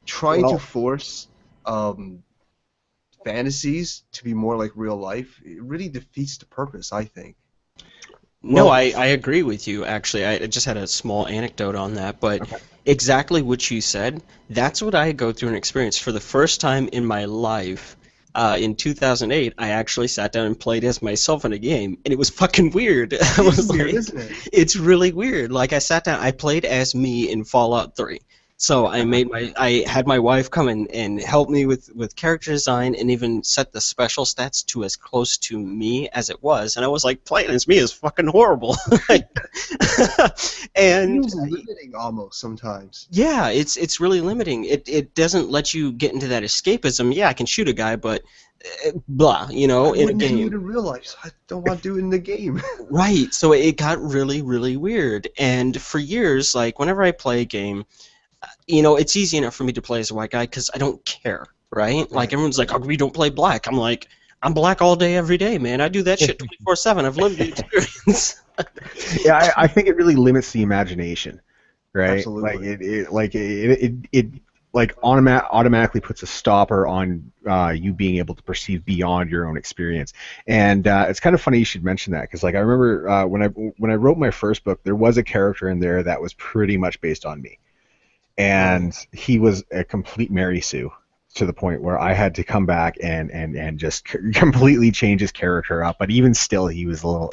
trying to force fantasies to be more like real life, it really defeats the purpose, I think. No, I agree with you, actually. I just had a small anecdote on that, but exactly what you said, that's what I go through and experience. For the first time in my life, in 2008, I actually sat down and played as myself in a game, and it was fucking weird. I was Weird, like, isn't it? it's really weird. Like, I sat down, I played as me in Fallout 3. So I had my wife come and help me with character design and even set the special stats to as close to me as it was. And I was like, playing as me is fucking horrible. And It's limiting almost sometimes. yeah, it's really limiting. It doesn't let you get into that escapism. Yeah, I can shoot a guy, but blah, in a I wouldn't do game. it in real life, so I don't want to do it in the game. Right. So it got really, really weird. And for years, like, whenever I play a game, it's easy enough for me to play as a white guy because I don't care, right? Like, everyone's like, oh, we don't play black. I'm like, I'm black all day, every day, man. I do that shit 24/7. I've lived the experience. Yeah, I think it really limits the imagination, right? Absolutely. Like automatically puts a stopper on you being able to perceive beyond your own experience. And it's kind of funny you should mention that, because like I remember when I wrote my first book, there was a character in there that was pretty much based on me, and he was a complete Mary Sue, to the point where I had to come back and just completely change his character up. But even still, he was a little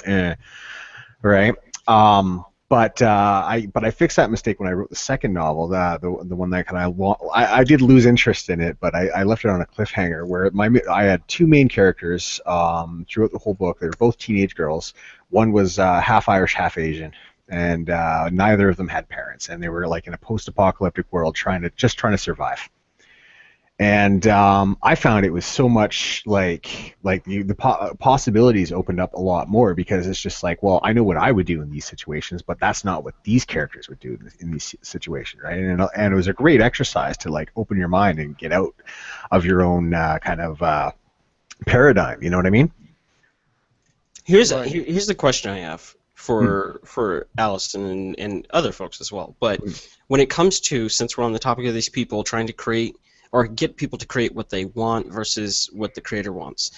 right? But I fixed that mistake when I wrote the second novel, the one that kind of I did lose interest in it, but I left it on a cliffhanger where I had two main characters throughout the whole book. They were both teenage girls. One was half Irish, half Asian, and neither of them had parents, and they were like in a post-apocalyptic world trying to survive. And I found it was so much like the possibilities opened up a lot more, because it's just like, well, I know what I would do in these situations, but that's not what these characters would do in these situations, right? And it was a great exercise to like open your mind and get out of your own kind of paradigm. You know what I mean? Here's the question I have for Allison and other folks as well. But when it comes to, since we're on the topic of these people trying to create or get people to create what they want versus what the creator wants,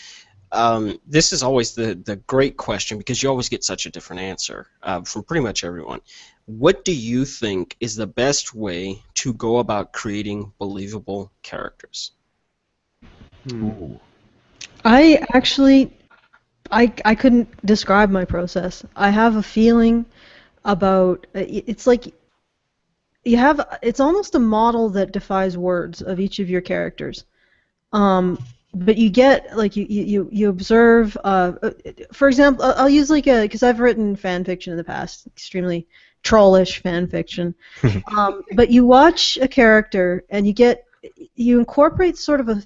this is always the great question, because you always get such a different answer from pretty much everyone. What do you think is the best way to go about creating believable characters? I actually, I couldn't describe my process. I have a feeling about, it's like it's almost a model that defies words of each of your characters. But you get, like, you observe, for example, I'll use like because I've written fan fiction in the past, extremely trollish fan fiction. But you watch a character and you incorporate sort of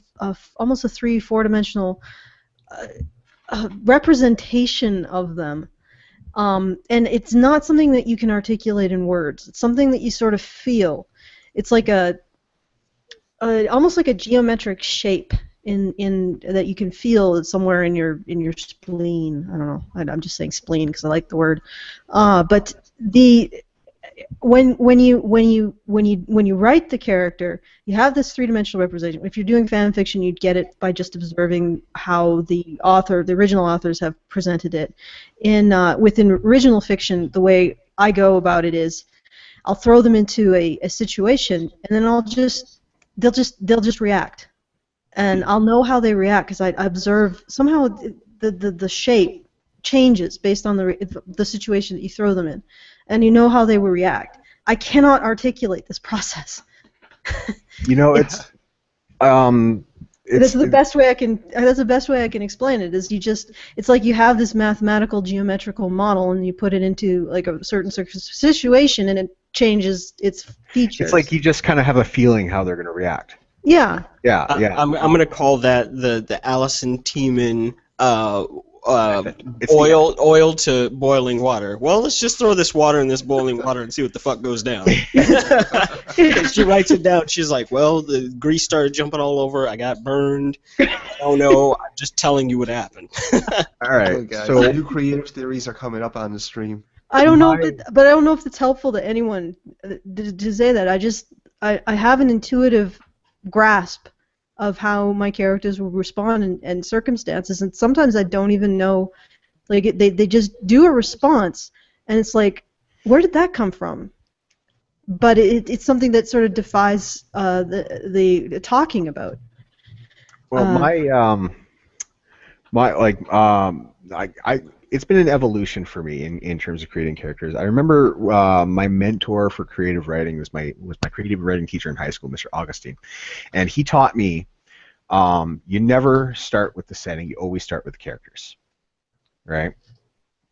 almost a 3-4 dimensional representation of them. And it's not something that you can articulate in words. It's something that you sort of feel. It's like almost like a geometric shape in that you can feel somewhere in your spleen. I don't know. I'm just saying spleen because I like the word. But when you write the character, you have this 3-dimensional representation. If you're doing fan fiction, you'd get it by just observing how the original authors have presented it. Within original fiction, the way I go about it is, I'll throw them into a situation, and then they'll just react, and I'll know how they react because I observe somehow the shape changes based on the situation that you throw them in, and you know how they will react. I cannot articulate this process. It's that's the best way I can. That's the best way I can explain it. It's like you have this mathematical geometrical model, and you put it into like a certain situation, and it changes its features. It's like you just kind of have a feeling how they're going to react. Yeah. Yeah. I'm going to call that the Allison Tiemann oil to boiling water. Well, let's just throw this water in this boiling water and see what the fuck goes down. She writes it down. She's like, well, the grease started jumping all over. I got burned. I don't know. I'm just telling you what happened. All right. Oh, guys, so new creative theories are coming up on the stream. I don't know, but I don't know if it's helpful to anyone to say that. I have an intuitive grasp of how my characters will respond in circumstances, and sometimes I don't even know. Like they just do a response, and it's like, where did that come from? But it's something that sort of defies the talking about. Well, it's been an evolution for me in terms of creating characters. I remember my mentor for creative writing was my creative writing teacher in high school, Mr. Augustine, and he taught me you never start with the setting, you always start with the characters, right?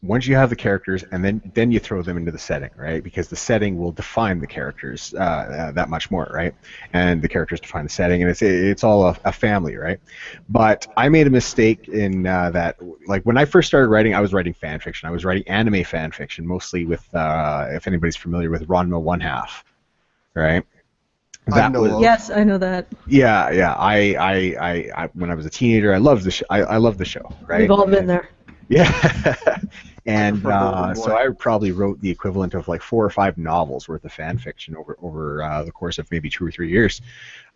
Once you have the characters, and then you throw them into the setting, right? Because the setting will define the characters that much more, right? And the characters define the setting, and it's all a family, right? But I made a mistake in that, like when I first started writing, I was writing fan fiction. I was writing anime fan fiction, mostly with, if anybody's familiar with Ranma One Half, right? That know was of. Yes, I know that. yeah, yeah. I when I was a teenager, I loved the I loved the show, right? We've all been there. Yeah. And prefer Golden so Boy. I probably wrote the equivalent of like 4 or 5 novels worth of fan fiction over the course of maybe 2 or 3 years.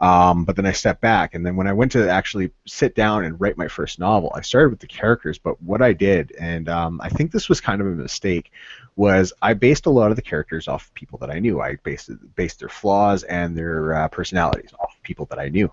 But then I stepped back, and then when I went to actually sit down and write my first novel, I started with the characters. But what I did, and I think this was kind of a mistake, was I based a lot of the characters off people that I knew. I based their flaws and their personalities off people that I knew.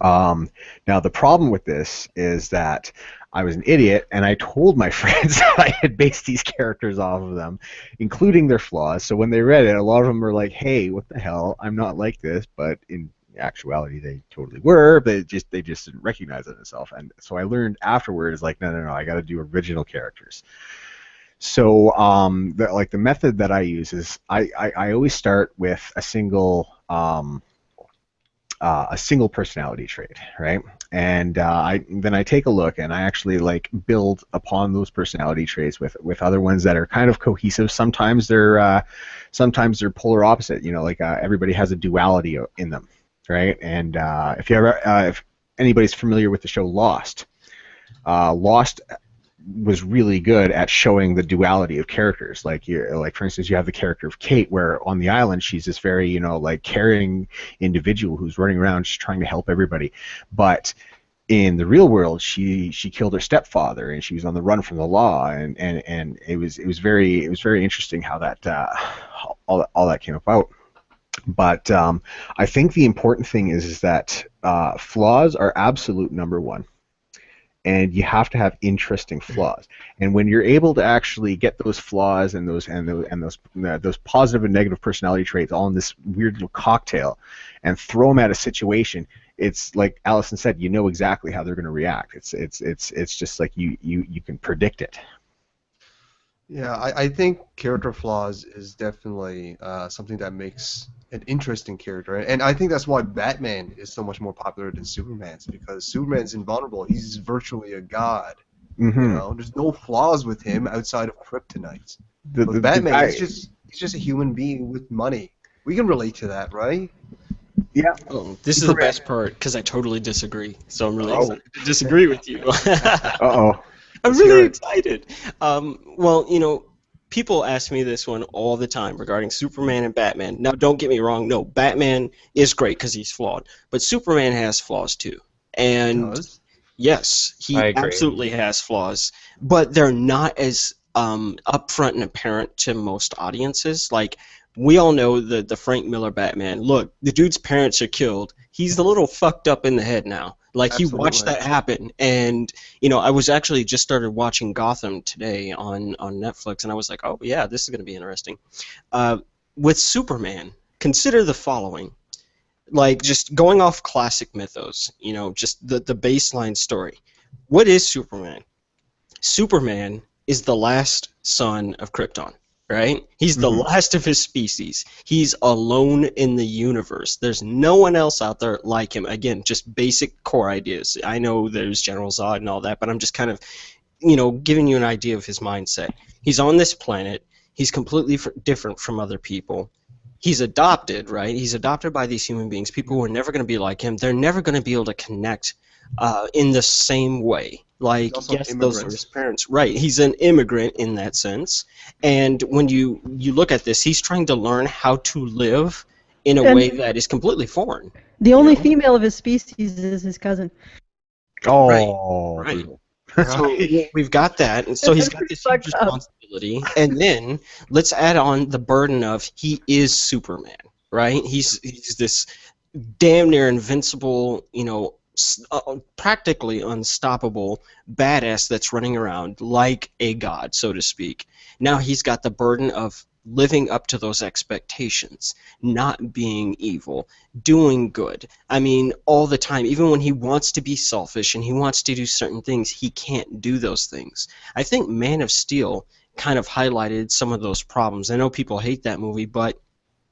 Now the problem with this is that I was an idiot, and I told my friends that I had based these characters off of them, including their flaws. So when they read it, a lot of them were like, "Hey, what the hell? I'm not like this." But in actuality, they totally were. But they just didn't recognize it themselves. And so I learned afterwards, like, no, I got to do original characters. So the method that I use is I always start with a single personality trait, right? And then I take a look and I actually like build upon those personality traits with other ones that are kind of cohesive. Sometimes they're polar opposite. You know, like everybody has a duality in them, right? And if anybody's familiar with the show Lost, Lost was really good at showing the duality of characters. Like for instance, you have the character of Kate, where on the island she's this very, like caring individual who's running around just trying to help everybody. But in the real world, she killed her stepfather, and she was on the run from the law, and it was very interesting how that all that came about. But I think the important thing is that flaws are absolute number one. And you have to have interesting flaws. And when you're able to actually get those flaws and those positive and negative personality traits all in this weird little cocktail, and throw them at a situation, it's like Allison said, you know exactly how they're going to react. It's just like you can predict it. Yeah, I think character flaws is definitely something that makes an interesting character, and I think that's why Batman is so much more popular than Superman's, because Superman's invulnerable. He's virtually a god. Mm-hmm. You know, there's no flaws with him outside of kryptonite. But The Batman, guy, he's just a human being with money. We can relate to that, right? yeah. Oh, this is the best part because I totally disagree. So I'm really Oh. excited to disagree with you. Uh-oh. I'm Let's hear really it. excited. Well, people ask me this one all the time regarding Superman and Batman. Now, don't get me wrong. No, Batman is great because he's flawed, but Superman has flaws too. And Does? yes, he I agree. absolutely has flaws, but they're not as upfront and apparent to most audiences. Like, we all know the Frank Miller Batman. Look, the dude's parents are killed. He's a little fucked up in the head now. Like, he watched Absolutely. that happen, and I was actually just started watching Gotham today on Netflix, and I was like, oh yeah, this is going to be interesting. With Superman, consider the following. Like, just going off classic mythos, just the baseline story. What is Superman? Superman is the last son of Krypton, right? He's the last of his species. He's alone in the universe. There's no one else out there like him. Again, just basic core ideas. I know there's General Zod and all that, but I'm just kind of, giving you an idea of his mindset. He's on this planet. He's completely different from other people. He's adopted, right? He's adopted by these human beings, people who are never going to be like him. They're never going to be able to connect in the same way. Like, yes, those are his parents. Right, he's an immigrant in that sense. And when you look at this, he's trying to learn how to live in a way that is completely foreign. The only female of his species is his cousin. Oh, right. So we've got that, and so he's got this huge responsibility. And then let's add on the burden of he is Superman, right? He's this damn near invincible, practically unstoppable badass that's running around like a god, so to speak. Now he's got the burden of living up to those expectations, not being evil, doing good. I mean, all the time, even when he wants to be selfish and he wants to do certain things, he can't do those things. I think Man of Steel kind of highlighted some of those problems. I know people hate that movie, but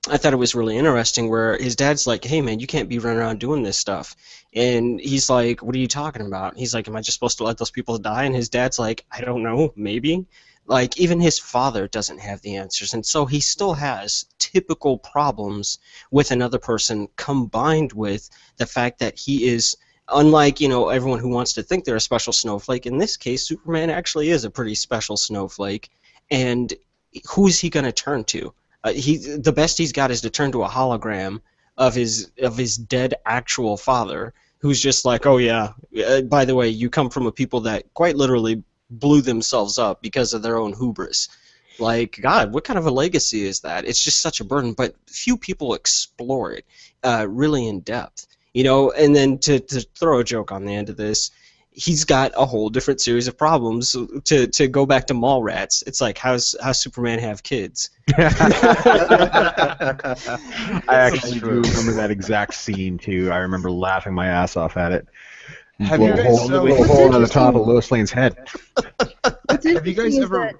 I thought it was really interesting where his dad's like, hey, man, you can't be running around doing this stuff. And he's like, what are you talking about? He's like, am I just supposed to let those people die? And his dad's like, I don't know, maybe. Like, even his father doesn't have the answers, and so he still has typical problems with another person, combined with the fact that he is, unlike, everyone who wants to think they're a special snowflake. In this case, Superman actually is a pretty special snowflake, and who's he going to turn to? The best he's got is to turn to a hologram of his dead actual father, who's just like, oh yeah, by the way, you come from a people that quite literally blew themselves up because of their own hubris. Like, God, what kind of a legacy is that? It's just such a burden, but few people explore it really in depth. And then to throw a joke on the end of this, he's got a whole different series of problems. To go back to Mallrats, it's like, how's Superman have kids? I actually do remember that exact scene too. I remember laughing my ass off at it. Have Blow you a guys, hole on the top of Lois Lane's head. What's have you guys interesting is ever? that-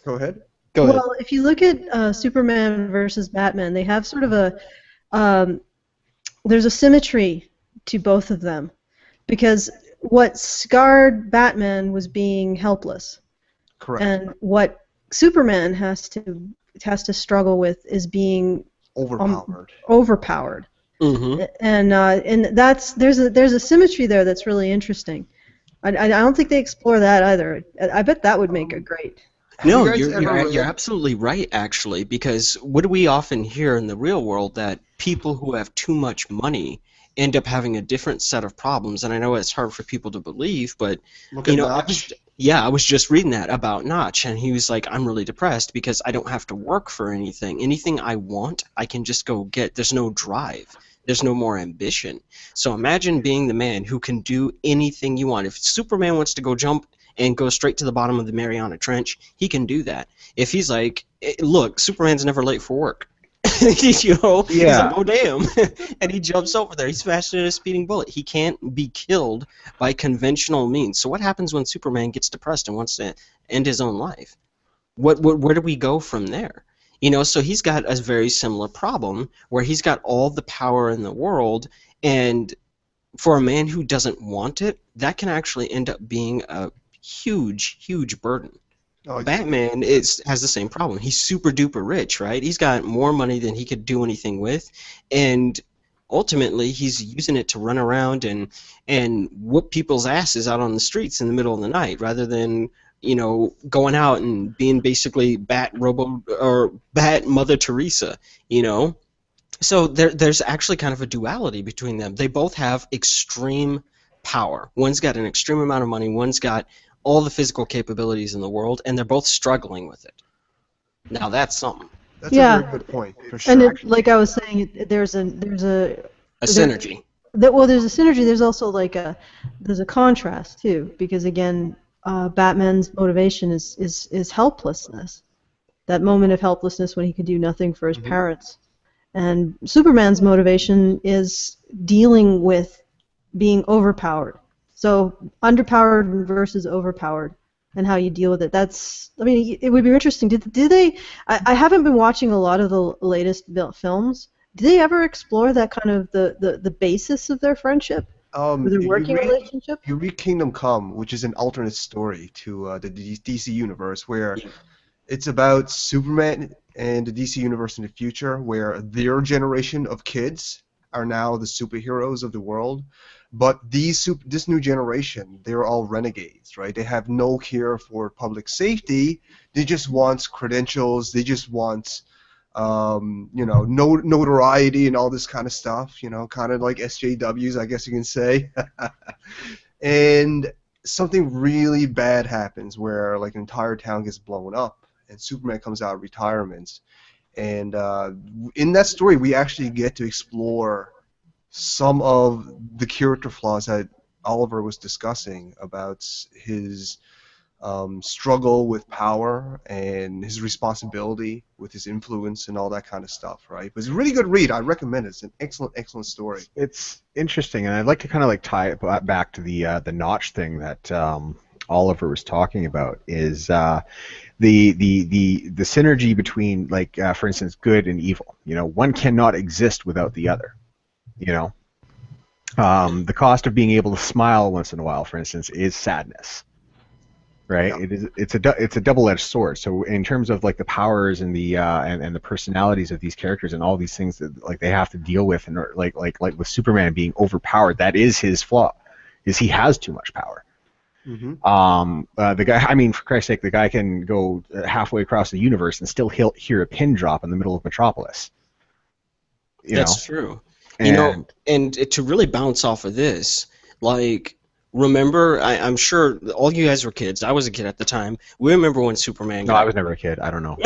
Go ahead. Go ahead. Well, if you look at Superman versus Batman, they have sort of there's a symmetry to both of them, because what scarred Batman was being helpless, Correct. and what Superman has to struggle with is being overpowered. Mm-hmm. And there's a symmetry there that's really interesting. I don't think they explore that either. I bet that would make a great. No, you guys ever you're absolutely right, actually, because what do we often hear in the real world? That people who have too much money end up having a different set of problems, and I know it's hard for people to believe, but Look at Notch. I was just reading that about Notch, and he was like, I'm really depressed because I don't have to work for anything. Anything I want, I can just go get. There's no drive. There's no more ambition. So imagine being the man who can do anything you want. If Superman wants to go jump and go straight to the bottom of the Mariana Trench, he can do that. If he's like, look, Superman's never late for work. He's like, oh damn, and he jumps over there. He's faster than a speeding bullet. He can't be killed by conventional means. So what happens when Superman gets depressed and wants to end his own life? Where do we go from there? So he's got a very similar problem where he's got all the power in the world, and for a man who doesn't want it, that can actually end up being a huge, huge burden. Batman has the same problem. He's super duper rich, right? He's got more money than he could do anything with, and ultimately he's using it to run around and whoop people's asses out on the streets in the middle of the night, rather than going out and being basically Bat Mother Teresa, So there's actually kind of a duality between them. They both have extreme power. One's got an extreme amount of money, one's got all the physical capabilities in the world, and they're both struggling with it. Now that's something. That's a very good point, for sure. And like I was saying, there's a synergy. There's a synergy. There's also there's a contrast too, because again, Batman's motivation is helplessness. That moment of helplessness when he could do nothing for his parents, and Superman's motivation is dealing with being overpowered. So underpowered versus overpowered, and how you deal with it. It would be interesting. Did they? I haven't been watching a lot of the latest films. Did they ever explore that kind of the basis of their friendship, or their working relationship? You read Kingdom Come, which is an alternate story to the DC universe, where it's about Superman and the DC universe in the future, where their generation of kids are now the superheroes of the world. But this new generation, they're all renegades, right? They have no care for public safety. They just want credentials. They just want, notoriety and all this kind of stuff. Kind of like SJWs, I guess you can say. And something really bad happens where an entire town gets blown up, and Superman comes out of retirement. And in that story, we actually get to explore some of the character flaws that Oliver was discussing about his struggle with power and his responsibility with his influence and all that kind of stuff, right? But it's a really good read. I recommend it. It's an excellent, excellent story. It's interesting, and I'd like to kind of tie it back to the Notch thing that Oliver was talking about. Is the synergy between, for instance, good and evil. One cannot exist without the other. The cost of being able to smile once in a while, for instance, is sadness. right? Yeah. It's a double-edged sword. So in terms of like the powers and the and the personalities of these characters and all these things that like they have to deal with, and like with Superman being overpowered, that is his flaw, is he has too much power. The guy, I mean, for Christ's sake, the guy can go halfway across the universe and still hear a pin drop in the middle of Metropolis. That's true. And, And to really bounce off of this, like, remember, I'm sure all you guys were kids. I was a kid at the time. We remember when Superman no, I was never a kid. I don't know.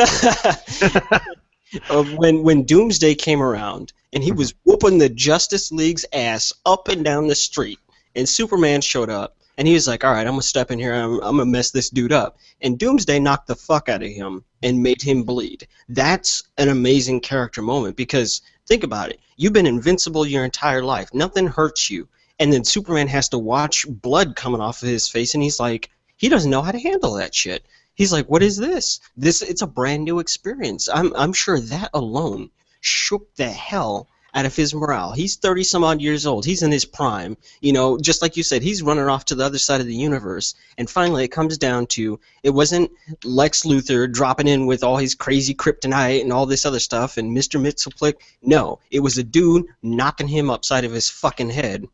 when Doomsday came around, and he was whooping the Justice League's ass up and down the street, and Superman showed up, and he was like, all right, I'm going to step in here, I'm going to mess this dude up. And Doomsday knocked the fuck out of him and made him bleed. That's an amazing character moment, because think about it. You've been invincible your entire life. Nothing hurts you. And then Superman has to watch blood coming off of his face, and he's like, he doesn't know how to handle that shit. He's like, what is this? It's a brand new experience. I'm sure that alone shook the hell out of his morale. He's 30-some-odd years old. He's in his prime. You know, just like you said, he's running off to the other side of the universe. And finally it comes down to, it wasn't Lex Luthor dropping in with all his crazy kryptonite and all this other stuff and Mr. Mxyzptlk. No, it was a dude knocking him upside of his fucking head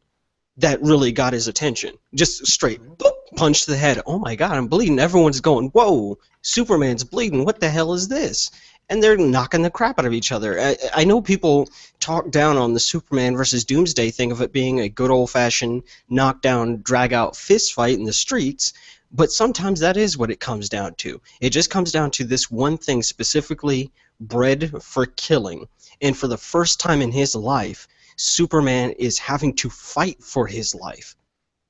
that really got his attention. Just straight boop, punch to the head. Oh my god, I'm bleeding. Everyone's going, whoa, Superman's bleeding. What the hell is this? And they're knocking the crap out of each other. I know people talk down on the Superman versus Doomsday thing of it being a good old-fashioned knockdown, drag-out fist fight in the streets, but sometimes that is what it comes down to. It just comes down to this one thing specifically bred for killing. And for the first time in his life, Superman is having to fight for his life.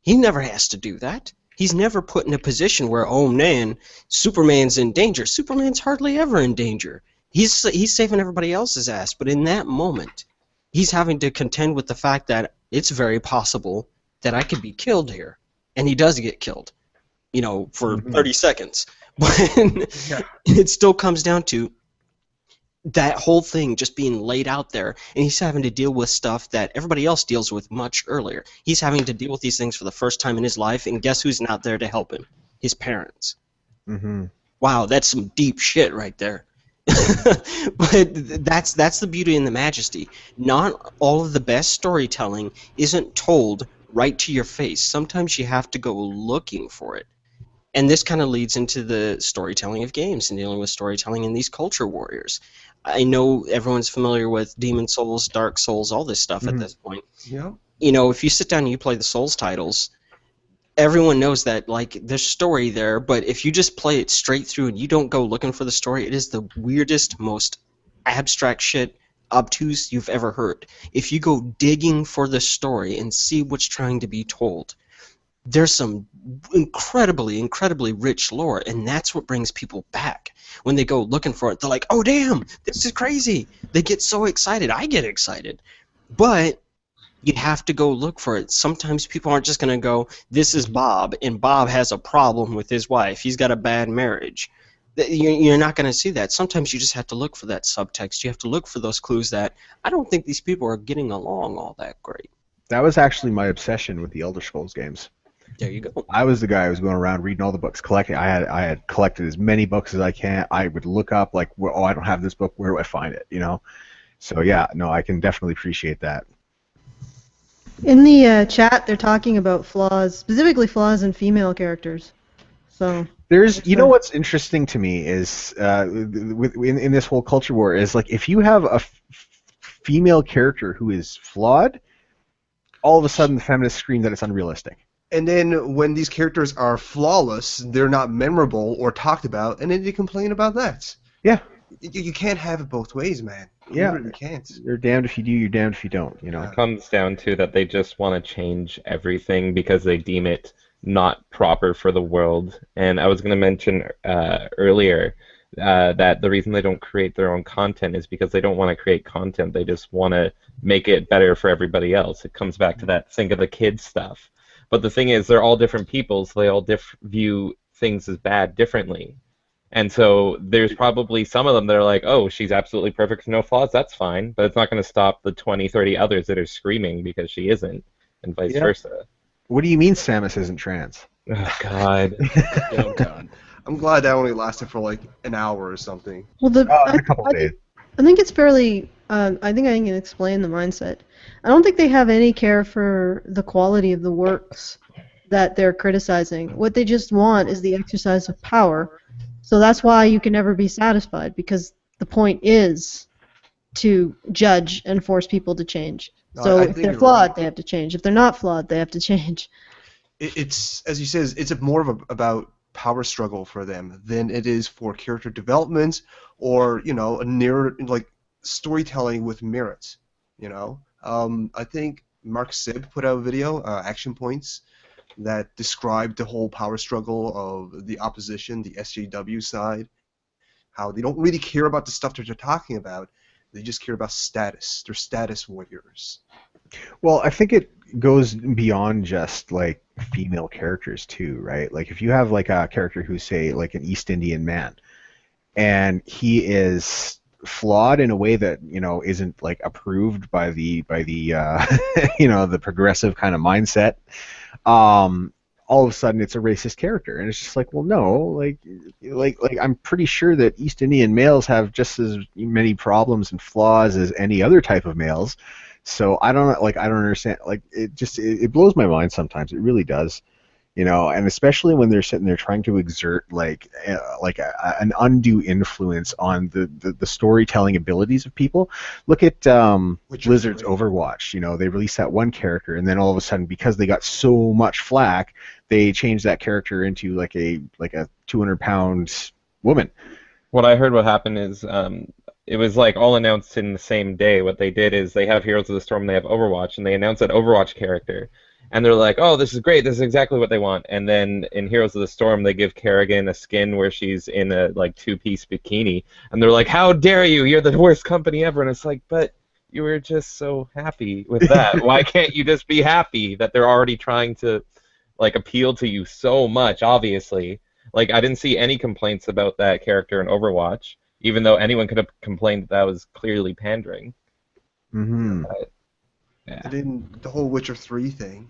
He never has to do that. He's never put in a position where, oh man, Superman's in danger. Superman's hardly ever in danger. He's saving everybody else's ass, but in that moment, he's having to contend with the fact that it's very possible that I could be killed here. And he does get killed, you know, for 30 seconds. But it still comes down to that whole thing just being laid out there, and he's having to deal with stuff that everybody else deals with much earlier. He's having to deal with these things for the first time in his life, and guess who's not there to help him? His parents. Wow, that's some deep shit right there. But that's the beauty and the majesty. Not all of the best storytelling isn't told right to your face. Sometimes you have to go looking for it. And this kind of leads into the storytelling of games and dealing with storytelling in these culture warriors. I know everyone's familiar with Demon Souls, Dark Souls, all this stuff at this point. Yeah. You know, if you sit down and you play the Souls titles, everyone knows that, like, there's story there, but if you just play it straight through and you don't go looking for the story, it is the weirdest, most abstract shit, obtuse you've ever heard. If you go digging for the story and see what's trying to be told, there's some incredibly, incredibly rich lore, and that's what brings people back. When they go looking for it, they're like, oh damn, this is crazy. They get so excited. I get excited. But you have to go look for it. Sometimes people aren't just going to go, this is Bob, and Bob has a problem with his wife. He's got a bad marriage. You're not going to see that. Sometimes you just have to look for that subtext. You have to look for those clues that I don't think these people are getting along all that great. That was actually my obsession with the Elder Scrolls games. There you go. I was the guy who was going around reading all the books, collecting. I had collected as many books as I can. I would look up like, oh, I don't have this book. Where do I find it? You know. So yeah, no, I can definitely appreciate that. In the chat, they're talking about flaws, specifically flaws in female characters. So there's, you know, what's interesting to me is in this whole culture war is like if you have a female character who is flawed, all of a sudden the feminists scream that it's unrealistic. And then when these characters are flawless, they're not memorable or talked about, and then they complain about that. Yeah. You can't have it both ways, man. Yeah. You really can't. You're damned if you do, you're damned if you don't, you know. It comes down to that they just want to change everything because they deem it not proper for the world. And I was going to mention earlier that the reason they don't create their own content is because they don't want to create content. They just want to make it better for everybody else. It comes back to that think of the kids stuff. But the thing is, they're all different people, so they all view things as bad differently. And so there's probably some of them that are like, oh, she's absolutely perfect, no flaws, that's fine. But it's not going to stop the 20, 30 others that are screaming because she isn't, and vice versa. What do you mean Samus isn't trans? Oh God. Oh God. I'm glad that only lasted for like an hour or something. Well, In a couple of days. I think it's fairly. I think I can explain the mindset. I don't think they have any care for the quality of the works that they're criticizing. What they just want is the exercise of power. So that's why you can never be satisfied, because the point is to judge and force people to change. No, So I if think they're you're flawed, right. they have to change. If they're not flawed, they have to change. It's as you said, it's more of about power struggle for them than it is for character development or a near like storytelling with merit. I think Mark Sib put out a video, Action Points, that described the whole power struggle of the opposition, the SJW side, how they don't really care about the stuff that they're talking about. They just care about status. They're status warriors. Well, I think it goes beyond just like female characters too, right? Like if you have like a character who's say like an East Indian man, and he is flawed in a way that isn't like approved by the the progressive kind of mindset. All of a sudden it's a racist character, and it's just like, well, no, like I'm pretty sure that East Indian males have just as many problems and flaws as any other type of males. So I don't understand. Like it blows my mind sometimes. It really does. And especially when they're sitting there trying to exert an undue influence on the storytelling abilities of people. Look at Blizzard's Overwatch. They released that one character, and then all of a sudden, because they got so much flack, they changed that character into like a 200-pound woman. What I heard what happened is it was like all announced in the same day. What they did is they have Heroes of the Storm, they have Overwatch, and they announced that Overwatch character. And they're like, oh, this is great, this is exactly what they want. And then in Heroes of the Storm, they give Kerrigan a skin where she's in a like two-piece bikini. And they're like, how dare you, you're the worst company ever. And it's like, but you were just so happy with that. Why can't you just be happy that they're already trying to like appeal to you so much, obviously? Like, I didn't see any complaints about that character in Overwatch, even though anyone could have complained that was clearly pandering. Mm-hmm. Yeah. And then the whole Witcher 3 thing,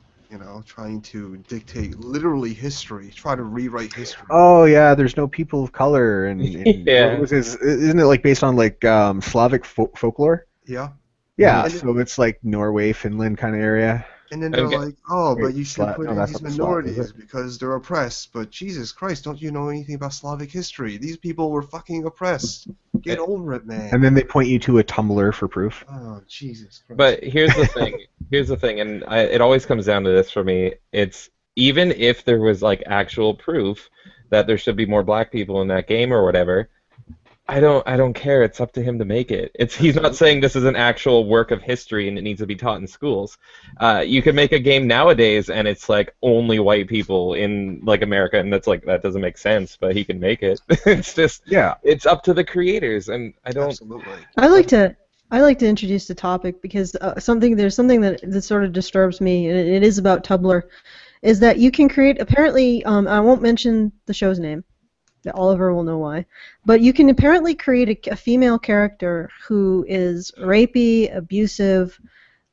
trying to dictate literally history, try to rewrite history. Oh yeah, there's no people of color, and Yeah. isn't it like based on like Slavic folklore? Yeah. Yeah, And so it's like Norway, Finland kind of area. And then they're Okay. like, oh, but Wait, you should put in that's these not the Slav, is minorities it? because they're oppressed. But Jesus Christ, don't you know anything about Slavic history? These people were fucking oppressed. Get over it, man. And then they point you to a Tumblr for proof. Oh, Jesus Christ. But here's the thing. And it always comes down to this for me. It's even if there was like actual proof that there should be more black people in that game or whatever, I don't care. It's up to him to make it. He's not saying this is an actual work of history and it needs to be taught in schools. You could make a game nowadays and it's like only white people in like America, and that's like that doesn't make sense. But he can make it. It's just it's up to the creators, and I don't. Absolutely. I like to introduce the topic because there's something that sort of disturbs me, and it is about Tumblr, is that you can create, apparently, I won't mention the show's name, Oliver will know why, but you can apparently create a female character who is rapey, abusive,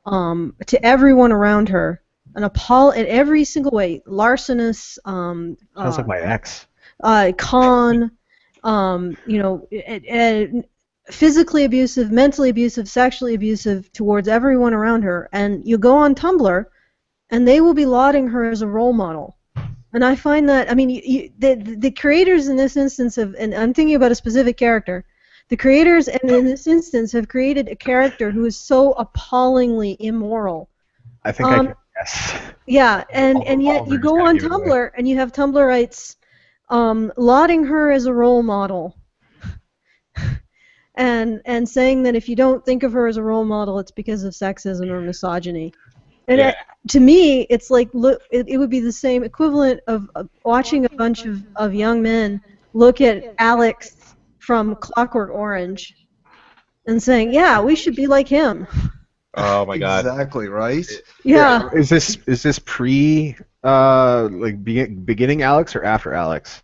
to everyone around her, in every single way, larcenous, Sounds like my ex. con, physically abusive, mentally abusive, sexually abusive towards everyone around her, and you go on Tumblr, and they will be lauding her as a role model. And I find that, I mean, the creators in this instance and I'm thinking about a specific character, the creators in this instance have created a character who is so appallingly immoral. I think I can guess. Yeah, and yet you go on Tumblr and you have Tumblrites lauding her as a role model. And saying that if you don't think of her as a role model, it's because of sexism or misogyny. And to me, it's like it would be the same equivalent of watching a bunch of young men look at Alex from Clockwork Orange and saying, "Yeah, we should be like him." Oh my God! Exactly right. Yeah. Is this pre beginning Alex or after Alex?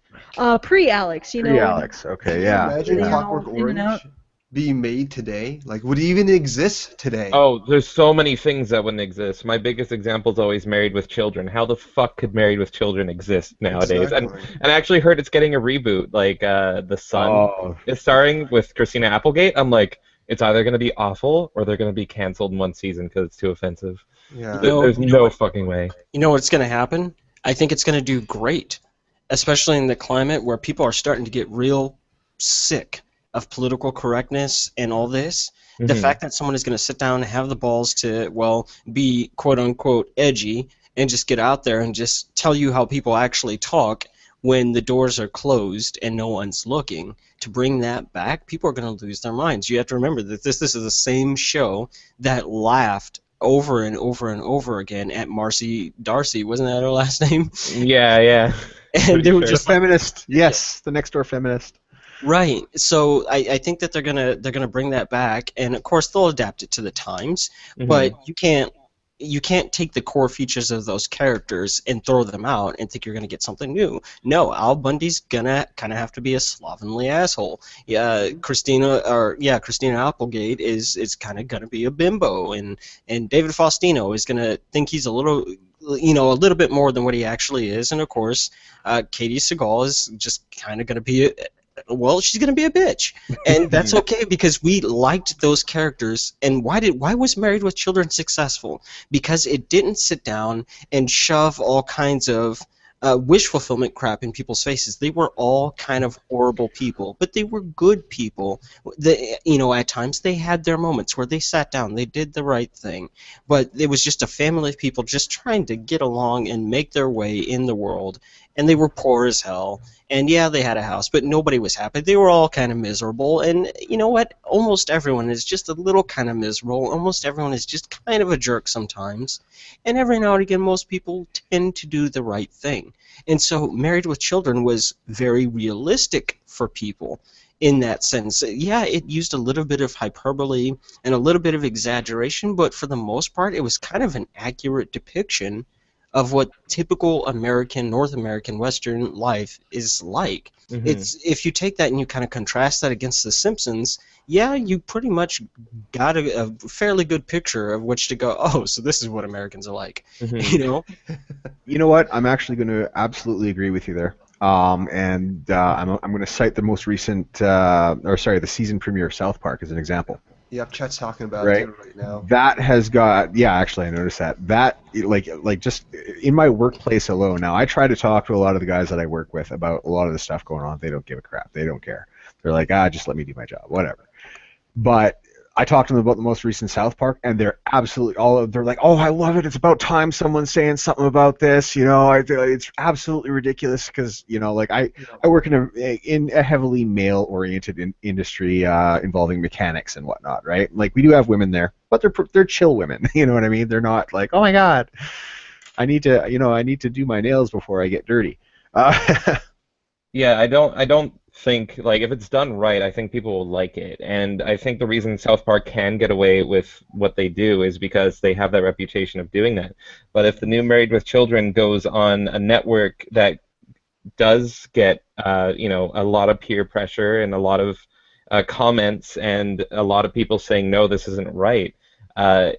Pre-Alex, Pre-Alex. Okay, yeah. Imagine Yeah. Clockwork In and out. Orange be made today? Like, would it even exist today? Oh, there's so many things that wouldn't exist. My biggest example is always Married with Children. How the fuck could Married with Children exist nowadays? Exactly. And I actually heard it's getting a reboot. Like The Sun Oh, is starring with Christina Applegate. I'm like, it's either going to be awful or they're going to be canceled in one season because it's too offensive. Yeah. There's no fucking way. You know what's going to happen? I think it's going to do great, especially in the climate where people are starting to get real sick of political correctness and all this. The fact that someone is going to sit down and have the balls to, well, be quote-unquote edgy and just get out there and just tell you how people actually talk when the doors are closed and no one's looking, to bring that back, people are going to lose their minds. You have to remember that this is the same show that laughed over and over and over again at Marcy Darcy. Wasn't that her last name? Yeah. And they were the just feminist. Yes, the next door feminist. right. So I think that they're gonna bring that back, and of course they'll adapt it to the times. But you can't take the core features of those characters and throw them out and think you're gonna get something new. No, Al Bundy's gonna kind of have to be a slovenly asshole. Christina Applegate is kind of gonna be a bimbo, and David Faustino is gonna think he's a little bit more than what he actually is, and of course, Katie Seagal is just kind of gonna be she's going to be a bitch, and that's okay because we liked those characters. And why was Married with Children successful? Because it didn't sit down and shove all kinds of wish fulfillment crap in people's faces. They were all kind of horrible people, but they were good people. At times they had their moments where they sat down, they did the right thing, but it was just a family of people just trying to get along and make their way in the world. And they were poor as hell. And yeah, they had a house, but nobody was happy. They were all kind of miserable. And you know what? Almost everyone is just a little kind of miserable. Almost everyone is just kind of a jerk sometimes. And every now and again, most people tend to do the right thing. And so Married with Children was very realistic for people in that sense. Yeah, it used a little bit of hyperbole and a little bit of exaggeration, but for the most part, it was kind of an accurate depiction of what typical American, North American, Western life is like. It's if you take that and you kind of contrast that against The Simpsons, yeah, you pretty much got a fairly good picture of which to go, oh, so this is what Americans are like, You know what? I'm actually going to absolutely agree with you there. I'm going to cite the most recent, the season premiere of South Park as an example. Yep, Chet's talking about it right now. That has got, actually I noticed that. That, like just in my workplace alone, now I try to talk to a lot of the guys that I work with about a lot of the stuff going on. They don't give a crap. They don't care. They're like, just let me do my job, whatever. But I talked to them about the most recent South Park, and they're absolutely they're like, oh, I love it. It's about time someone's saying something about this. It's absolutely ridiculous because I work in a heavily male-oriented industry involving mechanics and whatnot, right? Like we do have women there, but they're chill women. You know what I mean? They're not like, oh my god, I need to do my nails before I get dirty. Yeah, I don't think, like, if it's done right, I think people will like it. And I think the reason South Park can get away with what they do is because they have that reputation of doing that. But if the new Married with Children goes on a network that does get, a lot of peer pressure and a lot of comments and a lot of people saying, no, this isn't right,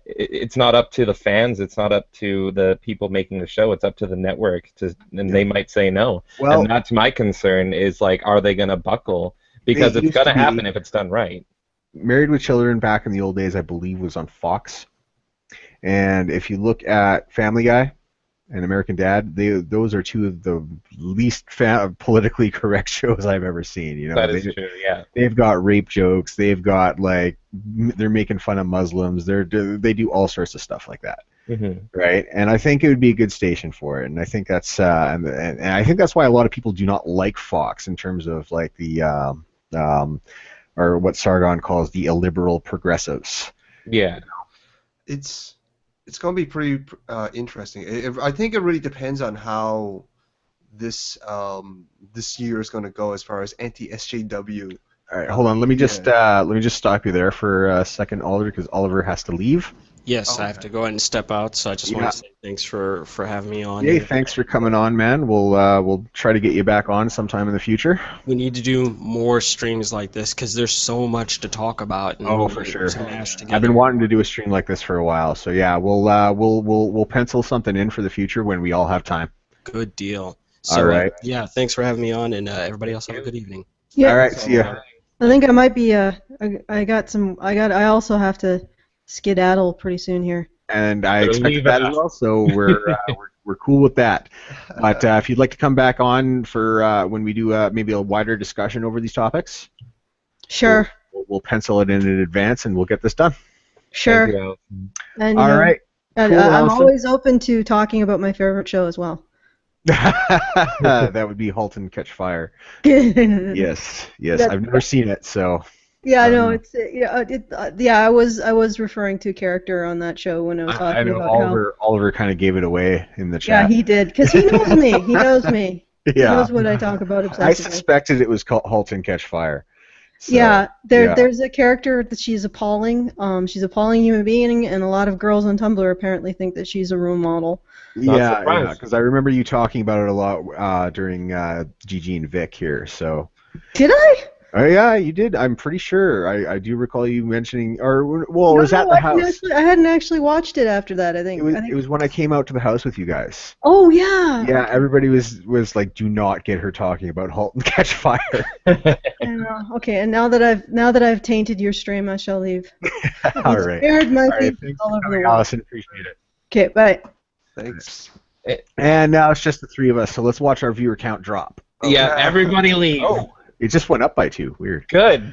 it's not up to the fans, it's not up to the people making the show, it's up to the network, and they might say no. Well, and that's my concern, is like, are they going to buckle? Because it's going to happen if it's done right. Married with Children back in the old days, I believe, was on Fox. And if you look at Family Guy and American Dad, those are two of the least politically correct shows I've ever seen. That is true, yeah. They've got rape jokes. They've got, like, they're making fun of Muslims. They do all sorts of stuff like that, right? And I think it would be a good station for it. And I think that's and I think that's why a lot of people do not like Fox in terms of like the or what Sargon calls the illiberal progressives. Yeah, it's going to be pretty interesting. I think it really depends on how this year is going to go as far as anti-SJW. All right, hold on. Let me just stop you there for a second, Oliver, because Oliver has to leave. Yes, Oh, I have to go ahead and step out, so I just want to say thanks for having me on. Yay, And thanks for coming on, man. We'll try to get you back on sometime in the future. we need to do more streams like this because there's so much to talk about and Oh, for sure. to mash together. I've been wanting to do a stream like this for a while, so yeah, we'll pencil something in for the future when we all have time. Good deal. So, All right. yeah, thanks for having me on, and everybody else have a good evening. Yeah. All right, see ya. I think I might be. I also have to skedaddle pretty soon here. And I So expected leave that it as well, so we're cool with that. But if you'd like to come back on for when we do maybe a wider discussion over these topics, Sure. we'll pencil it in advance and we'll get this done. Sure. Thank you, Allison. And, All right. And, Cool, I'm Allison. always open to talking about my favorite show as well. That would be *Halt and Catch Fire*. Yes, That- I've never seen it, so. Yeah, I know it's I was referring to a character on that show when I was I talking know about Oliver kind of gave it away in the how. Yeah, chat. he did because he knows me. He knows me. He Yeah. knows what I talk about obsessively. I suspected it was called *Halt and Catch Fire*. So, yeah, yeah. there's a character that she's appalling. She's an appalling human being, and a lot of girls on Tumblr apparently think that she's a role model. Yeah, surprised. because I remember you talking about it a lot during Gigi and Vic here. So. Did I? Oh yeah, you did. I'm pretty sure. I do recall you mentioning, or well, it was at the I house. hadn't actually watched it after that. I think. It was when I came out to the house with you guys. Oh yeah. Yeah, everybody was like, "Do not get her talking about *Halt and Catch Fire*." I know. Okay, and now that I've tainted your stream, I shall leave. All right. Aired my All right. feelings Thanks all for over the coming, world. Allison. Appreciate it. Okay, bye. Thanks. And now it's just the three of us, so let's watch our viewer count drop. Yeah, everybody leave. Oh, it just went up by 2. Weird. Good.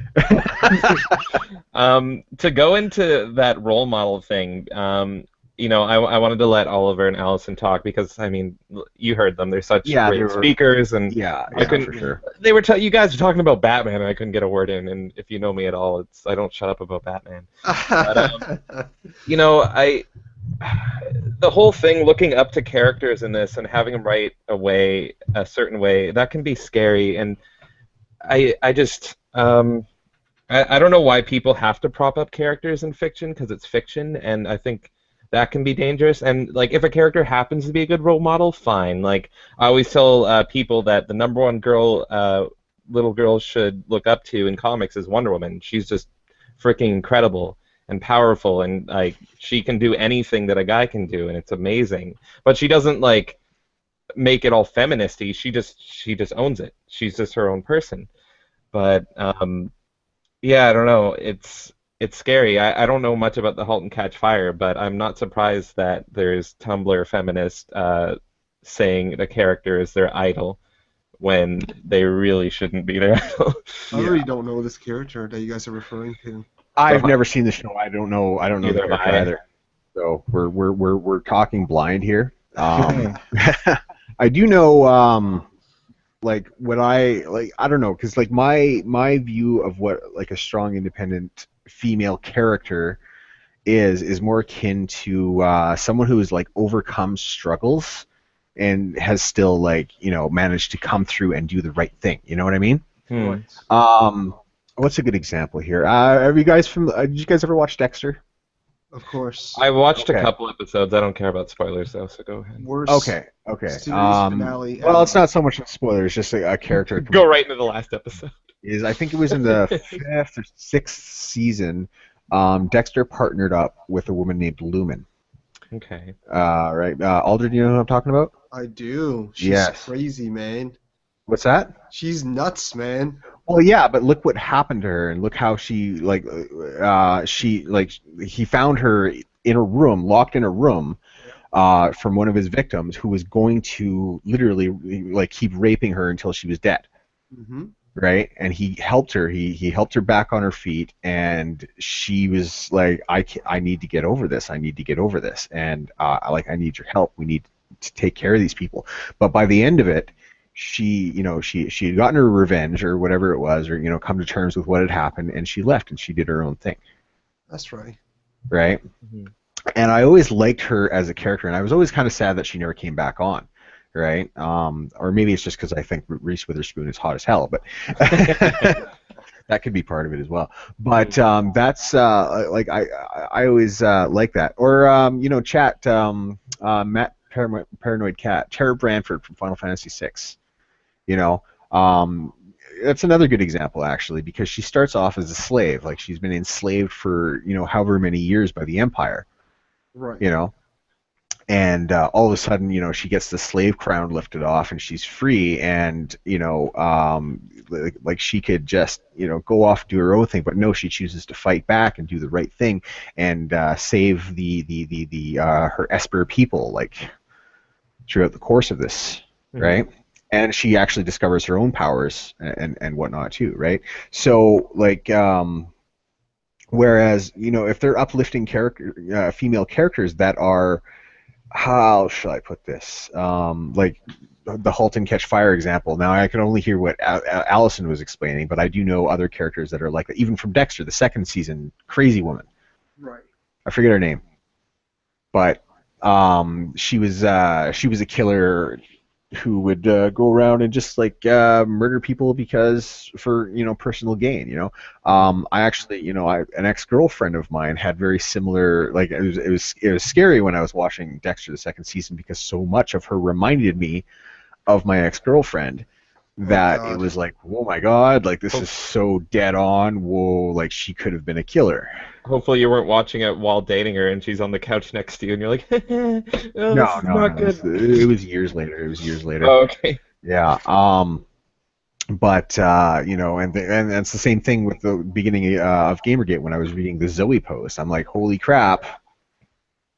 To go into that role model thing, I wanted to let Oliver and Allison talk because, I mean, you heard them. They're such great speakers, and Yeah, I couldn't. for sure. They were you guys were talking about Batman, and I couldn't get a word in. And if you know me at all, I don't shut up about Batman. But, the whole thing, looking up to characters in this and having them write a certain way, that can be scary. And I just I don't know why people have to prop up characters in fiction because it's fiction, and I think that can be dangerous. And like, if a character happens to be a good role model, fine. Like, I always tell people that the number one girl little girls should look up to in comics is Wonder Woman. She's just freaking incredible and powerful, and like, she can do anything that a guy can do, and it's amazing. But she doesn't like make it all feministy. She just owns it. She's just her own person. But yeah, I don't know. It's scary. I don't know much about the *Halt and Catch Fire*, but I'm not surprised that there's Tumblr feminists saying the character is their idol when they really shouldn't be their idol. I really don't know this character that you guys are referring to. I've never seen the show. I don't know the Neither have character I. either. So we're talking blind here. I do know like what I don't know, because like my view of what like a strong independent female character is more akin to someone who has like overcome struggles and has still like managed to come through and do the right thing. You know what I mean? What's a good example here? Are you guys did you guys ever watch Dexter? Of course. I watched Okay. a couple episodes. I don't care about spoilers though, so go ahead. Worst Okay. series finale Well, ever. it's not so much a spoiler. It's just a character. Go right into the last episode. I think it was in the 5th or 6th season. Dexter partnered up with a woman named Lumen. Okay. Right. Alder, do you know who I'm talking about? I do. She's Yes. crazy, man. What's that? She's nuts, man. Well, yeah, but look what happened to her, and look how she he found her in a room, locked in a room, from one of his victims who was going to literally like keep raping her until she was dead. Mm-hmm. Right, and he helped her. He helped her back on her feet, and she was like, I need to get over this. I need to get over this, and I need your help. We need to take care of these people. But by the end of it, she had gotten her revenge or whatever it was, or come to terms with what had happened, and she left and she did her own thing. That's right. Right. Mm-hmm. And I always liked her as a character, and I was always kind of sad that she never came back on. Right? Or maybe it's just because I think Reese Witherspoon is hot as hell, but that could be part of it as well. But that's like I always like that. Or chat Matt Paranoid Cat, Tara Branford from Final Fantasy VI. You know, that's another good example actually, because she starts off as a slave, like she's been enslaved for however many years by the Empire. Right. And all of a sudden, she gets the slave crown lifted off, and she's free, and like she could just go off and do her own thing, but no, she chooses to fight back and do the right thing and save the her Esper people, like throughout the course of this, right? And she actually discovers her own powers and whatnot too, right? So like. Whereas, if they're uplifting female characters that are, how should I put this? Like the Halt and Catch Fire example. Now I can only hear what Allison was explaining, but I do know other characters that are like that. Even from Dexter, the second season, Crazy Woman. Right. I forget her name, but she was a killer who would go around and just like murder people because for personal gain. I actually an ex-girlfriend of mine had very similar, like it was scary when I was watching Dexter the second season, because so much of her reminded me of my ex-girlfriend that it was like, oh my god, like this is so dead on. Whoa, like she could have been a killer. Hopefully you weren't watching it while dating her and she's on the couch next to you and you're like, oh, No, not good. It was years later. Oh, okay. Yeah. But and it's the same thing with the beginning of Gamergate when I was reading the Zoe post. I'm like, holy crap!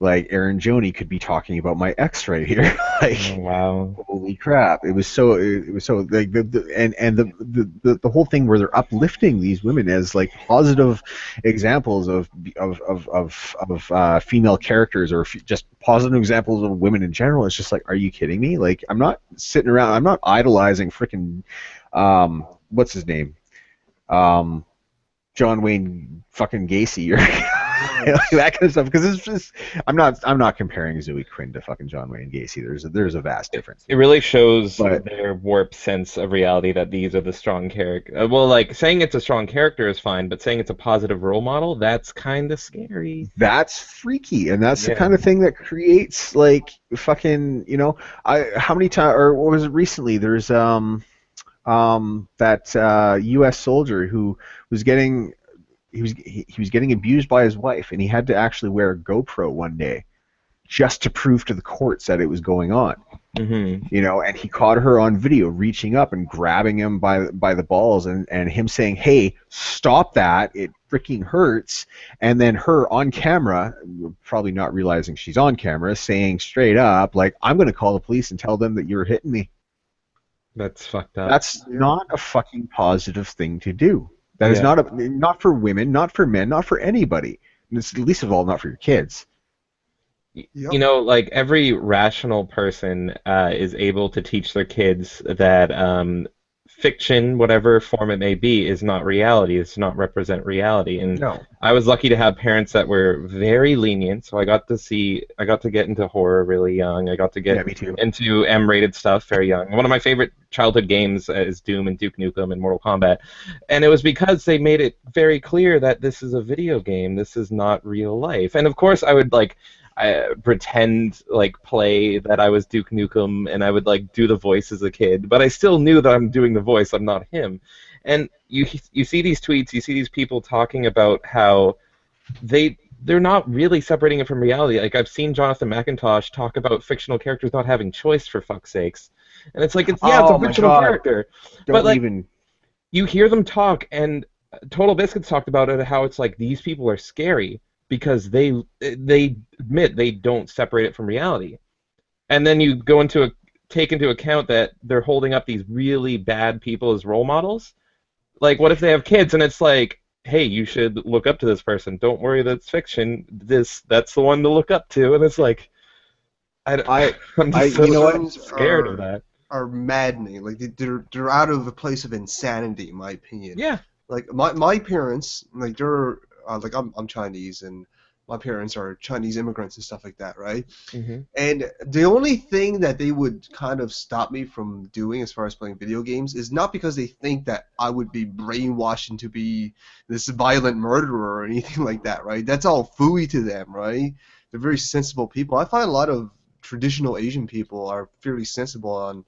Like Aaron Joni could be talking about my ex right here. Like, oh, wow. Holy crap! It was so like the whole thing where they're uplifting these women as like positive examples of female characters, or just positive examples of women in general. It's just like, are you kidding me? Like, I'm not sitting around. I'm not idolizing freaking what's his name, John Wayne fucking Gacy or that kind of stuff, because it's just I'm not comparing Zoe Quinn to fucking John Wayne Gacy. There's a vast difference. It really shows their warped sense of reality that these are the strong character. Well, like saying it's a strong character is fine, but saying it's a positive role model, that's kind of scary. That's freaky, and that's the kind of thing that creates like fucking how many times, or what was it recently? There's that U.S. soldier who was getting. He was getting abused by his wife, and he had to actually wear a GoPro one day just to prove to the courts that it was going on. Mm-hmm. And he caught her on video reaching up and grabbing him by the balls, and him saying, "Hey, stop that! It freaking hurts." And then her on camera, probably not realizing she's on camera, saying straight up, like, "I'm going to call the police and tell them that you were hitting me." That's fucked up. That's not a fucking positive thing to do. That is not for women, not for men, not for anybody. And it's least of all not for your kids. Yep. Like every rational person is able to teach their kids that fiction, whatever form it may be, is not reality. It's not represent reality. And I was lucky to have parents that were very lenient, so I got to get into horror really young. I got to get into M-rated stuff very young. One of my favorite childhood games is Doom and Duke Nukem and Mortal Kombat. And it was because they made it very clear that this is a video game. This is not real life. And of course I would I pretend play that I was Duke Nukem, and I would do the voice as a kid, but I still knew that I'm doing the voice, I'm not him. And you see these tweets, you see these people talking about how they're not really separating it from reality. Like, I've seen Jonathan McIntosh talk about fictional characters not having choice, for fuck's sakes. And it's like, it's a fictional character. You hear them talk, and Total Biscuits talked about it, how it's like these people are scary because they admit they don't separate it from reality. And then you take into account that they're holding up these really bad people as role models. Like, what if they have kids and it's like, hey, you should look up to this person. Don't worry, that's fiction. That's the one to look up to. And it's like, I'm so scared of that. Are maddening. Like, they're out of a place of insanity, in my opinion. Yeah. Like, my parents, they're I'm Chinese, and my parents are Chinese immigrants and stuff like that, right? Hmm. And the only thing that they would kind of stop me from doing as far as playing video games is not because they think that I would be brainwashed into be this violent murderer or anything like that, right? That's all phooey to them, right? They're very sensible people. I find a lot of traditional Asian people are fairly sensible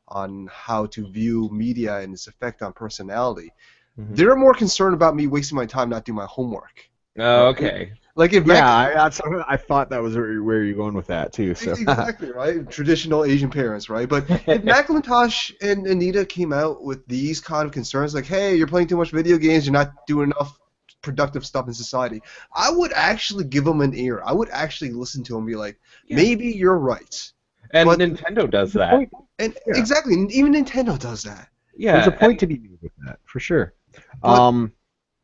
on how to view media and its effect on personality. Hmm. They're more concerned about me wasting my time not doing my homework. Oh, Right? okay. Like if Yeah, Mac, I thought that was where you're going with that too. So exactly right, traditional Asian parents, right? But if Macintosh and Anita came out with these kind of concerns, like, hey, you're playing too much video games, you're not doing enough productive stuff in society, I would actually give them an ear. I would actually listen to them and be like, Yeah. maybe you're right. And But- Nintendo does that. And Yeah. exactly, and even Nintendo does that. Yeah. there's a point to be made with that for sure. But-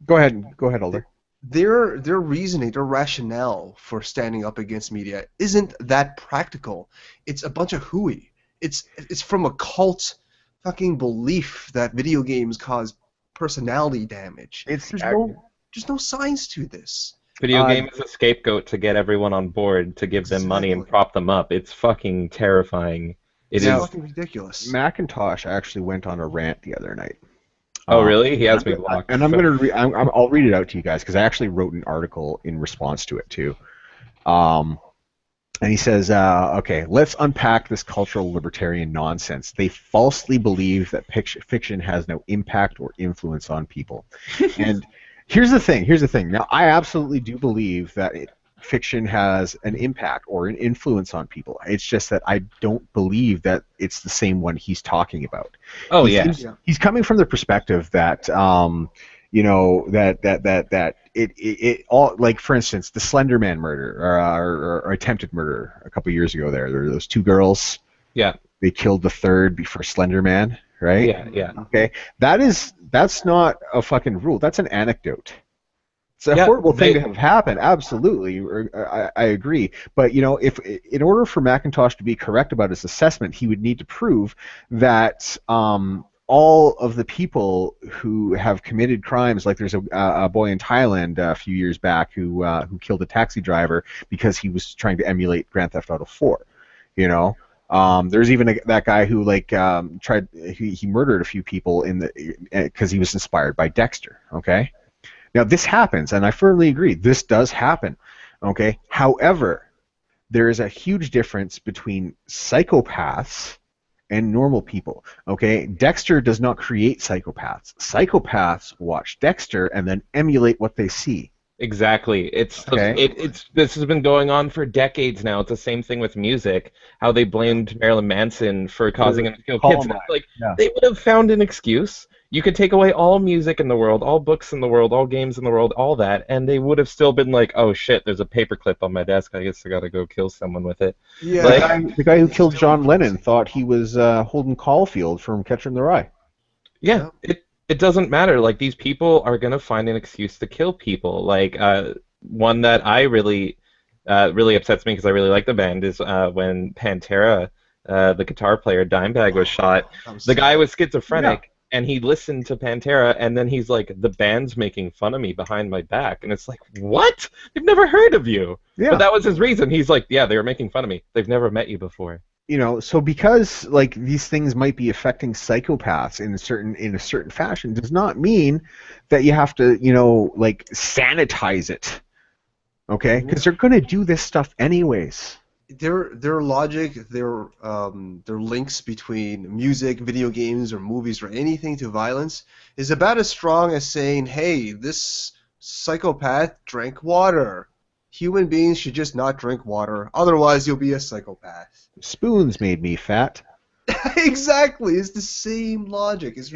Go ahead, Alder. Their reasoning, their rationale for standing up against media isn't that practical. It's a bunch of hooey. It's from a cult fucking belief that video games cause personality damage. There's no science to this. Video game is a scapegoat to get everyone on board, to give them money and Exactly. prop them up. It's fucking terrifying. It's It is. fucking ridiculous. Macintosh actually went on a rant the other night. Oh, really? He has me I'm- blocked. And I'm gonna I'll read it out to you guys because I actually wrote an article in response to it too. And he says, okay, let's unpack this cultural libertarian nonsense. They falsely believe that fiction has no impact or influence on people. And here's the thing. Now, I absolutely do believe that fiction has an impact or an influence on people. It's just that I don't believe that it's the same one he's talking about. Oh, He's- yeah. He's coming from the perspective that, that it all, like, for instance, the Slender Man murder or attempted murder a couple years ago. There were those two girls. Yeah. They killed the third before Slender Man, right? Yeah, yeah. Okay, that's not a fucking rule. That's an anecdote. It's a Yeah, horrible thing they- to have happen. Absolutely, I agree. But if in order for Macintosh to be correct about his assessment, he would need to prove that all of the people who have committed crimes, like there's a boy in Thailand a few years back who killed a taxi driver because he was trying to emulate Grand Theft Auto 4. There's even that guy who he murdered a few people because he was inspired by Dexter. Okay. Now, this happens, and I firmly agree. This does happen, okay? However, there is a huge difference between psychopaths and normal people, okay? Dexter does not create psychopaths. Psychopaths watch Dexter and then emulate what they see. Exactly. Okay. This has been going on for decades now. It's the same thing with music. How they blamed Marilyn Manson for causing him to kill kids. And it's like, Yeah. they would have found an excuse. You could take away all music in the world, all books in the world, all games in the world, all that, and they would have still been like, oh shit, there's a paperclip on my desk. I guess I gotta go kill someone with it. Yeah. Like- The guy who killed John Lennon thought he was Holden Caulfield from Catcher in the Rye. Yeah, it doesn't matter. Like, these people are gonna find an excuse to kill people. Like, one that I really upsets me because I really like the band is when Pantera, the guitar player Dimebag, was shot. The guy was schizophrenic, and he listened to Pantera, and then he's like, the band's making fun of me behind my back. And it's like, what? They've never heard of you. Yeah. But that was his reason. He's like, yeah, they were making fun of me. They've never met you before. So because like these things might be affecting psychopaths in a certain fashion does not mean that you have to like sanitize it, okay? Because they're going to do this stuff anyways. Their logic, their links between music, video games, or movies, or anything to violence is about as strong as saying, hey, this psychopath drank water. Human beings should just not drink water, otherwise you'll be a psychopath. Spoons made me fat. Exactly, it's the same logic. It's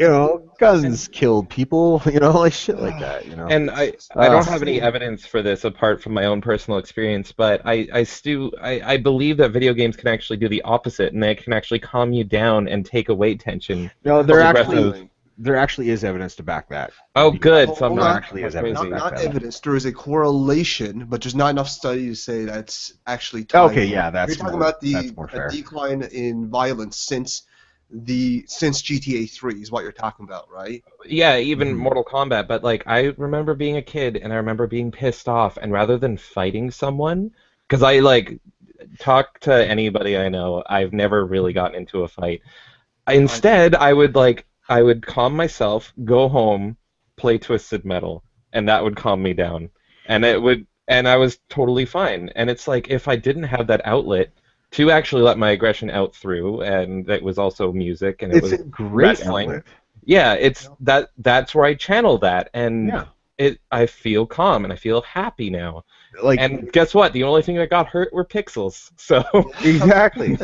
Guns killed people, like shit like that, And I don't have any evidence for this apart from my own personal experience, but I believe that video games can actually do the opposite, and they can actually calm you down and take away tension. No, Aggressive. there actually is evidence to back that. Oh, good. So I'm Hold not on. Actually is crazy. evidence. not back that. evidence. There is a correlation, but there's not enough study to say that's actually tied. Okay, yeah, that's You're talking more- about that's more fair. a decline in violence since since GTA 3 is what you're talking about, right? Yeah, even Mortal Kombat, but like I remember being a kid and I remember being pissed off, and rather than fighting someone, because I like talk to anybody I know, I've never really gotten into a fight. Instead, I would calm myself, go home, play Twisted Metal, and that would calm me down. And I was totally fine. And it's like if I didn't have that outlet to actually let my aggression out through, and it was also music and it It's was a great wrestling. outlet. Yeah, it's that's where I channel that, and Yeah. I feel calm and I feel happy now. Like And guess what? The only thing that got hurt were pixels. So exactly,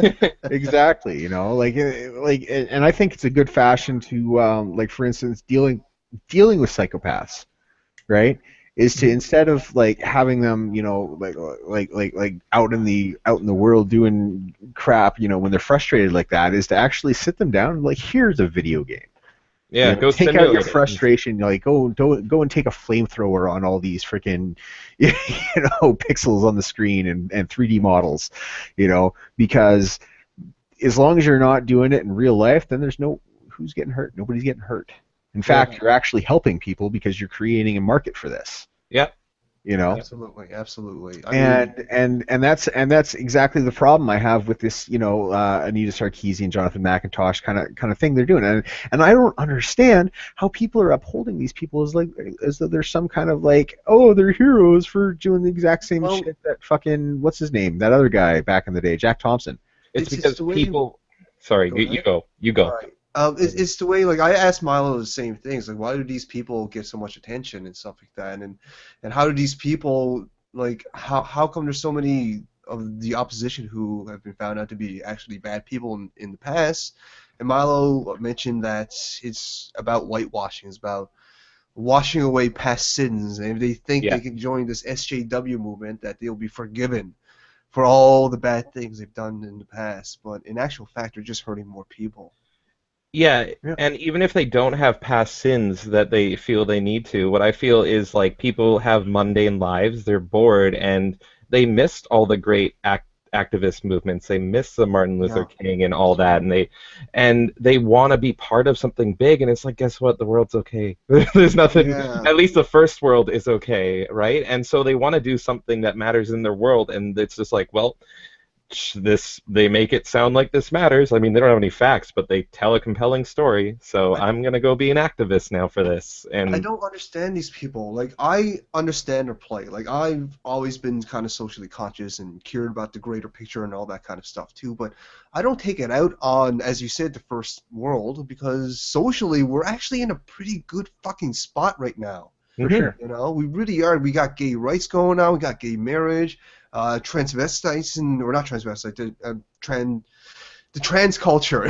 exactly. You know, and I think it's a good fashion to, like, for instance, dealing with psychopaths, right? Is to, instead of like having them, you know, like out in the world doing crap, you know, when they're frustrated like that, is to actually sit them down and like, here's a video game. yeah, You know, go take out simulate your it. frustration. Like, go and take a flamethrower on all these freaking, you know, pixels on the screen and 3D models, you know, because as long as you're not doing it in real life, then there's who's getting hurt. Nobody's getting hurt. In fact, you're actually helping people because you're creating a market for this. Yeah. You know. Absolutely, absolutely. And that's exactly the problem I have with this, you know, Anita Sarkeesian, Jonathan McIntosh kind of thing they're doing, and I don't understand how people are upholding these people as though they're some kind of like, oh, they're heroes for doing the exact same shit that fucking, what's his name, that other guy back in the day, Jack Thompson. It's because people. Sorry, you go. You go. All right. It's the way, like, I asked Milo the same things, like, why do these people get so much attention and stuff like that, and how do these people, like, how come there's so many of the opposition who have been found out to be actually bad people in the past? And Milo mentioned that it's about whitewashing, it's about washing away past sins, and if they think they can join this SJW movement, that they'll be forgiven for all the bad things they've done in the past, but in actual fact, they're just hurting more people. Yeah, and even if they don't have past sins that they feel they need to, what I feel is like people have mundane lives, they're bored, and they missed all the great activist movements. They missed the Martin Luther King and all that, and they want to be part of something big, and it's like, guess what? The world's okay. There's nothing. At least the first world is okay, right? And so they want to do something that matters in their world, and it's just like, well, they make it sound like this matters. I mean, they don't have any facts, but they tell a compelling story. So I'm gonna go be an activist now for this. And I don't understand these people. Like, I understand their plight. Like, I've always been kind of socially conscious and cared about the greater picture and all that kind of stuff too. But I don't take it out on, as you said, the first world, because socially we're actually in a pretty good fucking spot right now. For sure. You know, we really are. We got gay rights going on. We got gay marriage. Transvestites or not transvestites, the trans culture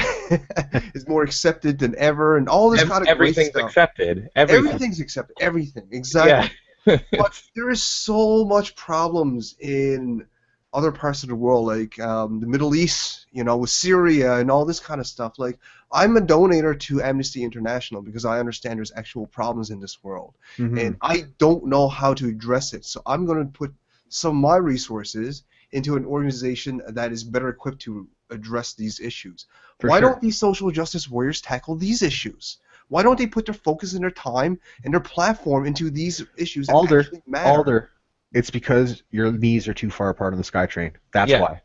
is more accepted than ever, and all this kind of everything's great stuff. accepted. Everything's accepted. Everything, exactly. Yeah. But there is so much problems in other parts of the world, like the Middle East, you know, with Syria and all this kind of stuff. Like, I'm a donator to Amnesty International because I understand there's actual problems in this world, and I don't know how to address it. So I'm going to put some of my resources into an organization that is better equipped to address these issues. Why don't these social justice warriors tackle these issues? Why don't they put their focus and their time and their platform into these issues that actually matter? Alder, it's because your knees are too far apart on the SkyTrain. That's why.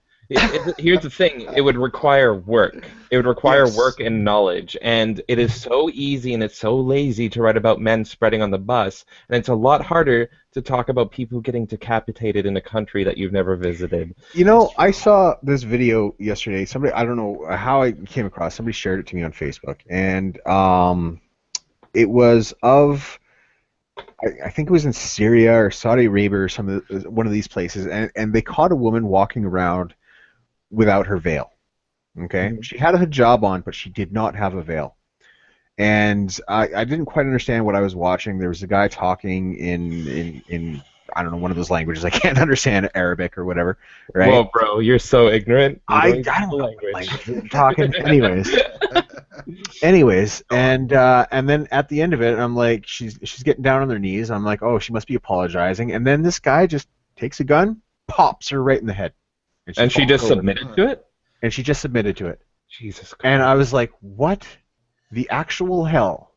Here's the thing. It would require work. It would require work and knowledge. And it is so easy and it's so lazy to write about men spreading on the bus. And it's a lot harder to talk about people getting decapitated in a country that you've never visited. You know, I saw this video yesterday. Somebody, I don't know how I came across, somebody shared it to me on Facebook. And it was of, I think it was in Syria or Saudi Arabia or one of these places. And they caught a woman walking around without her veil. Okay, she had a hijab on, but she did not have a veil. And I didn't quite understand what I was watching. There was a guy talking in I don't know, one of those languages. I can't understand Arabic or whatever, right? Well, bro, you're so ignorant. I don't know what language you're talking. Anyways, and then at the end of it, I'm like, she's getting down on her knees. I'm like, oh, she must be apologizing. And then this guy just takes a gun, pops her right in the head. And she just submitted to it? And she just submitted to it. Jesus Christ. And I was like, what the actual hell?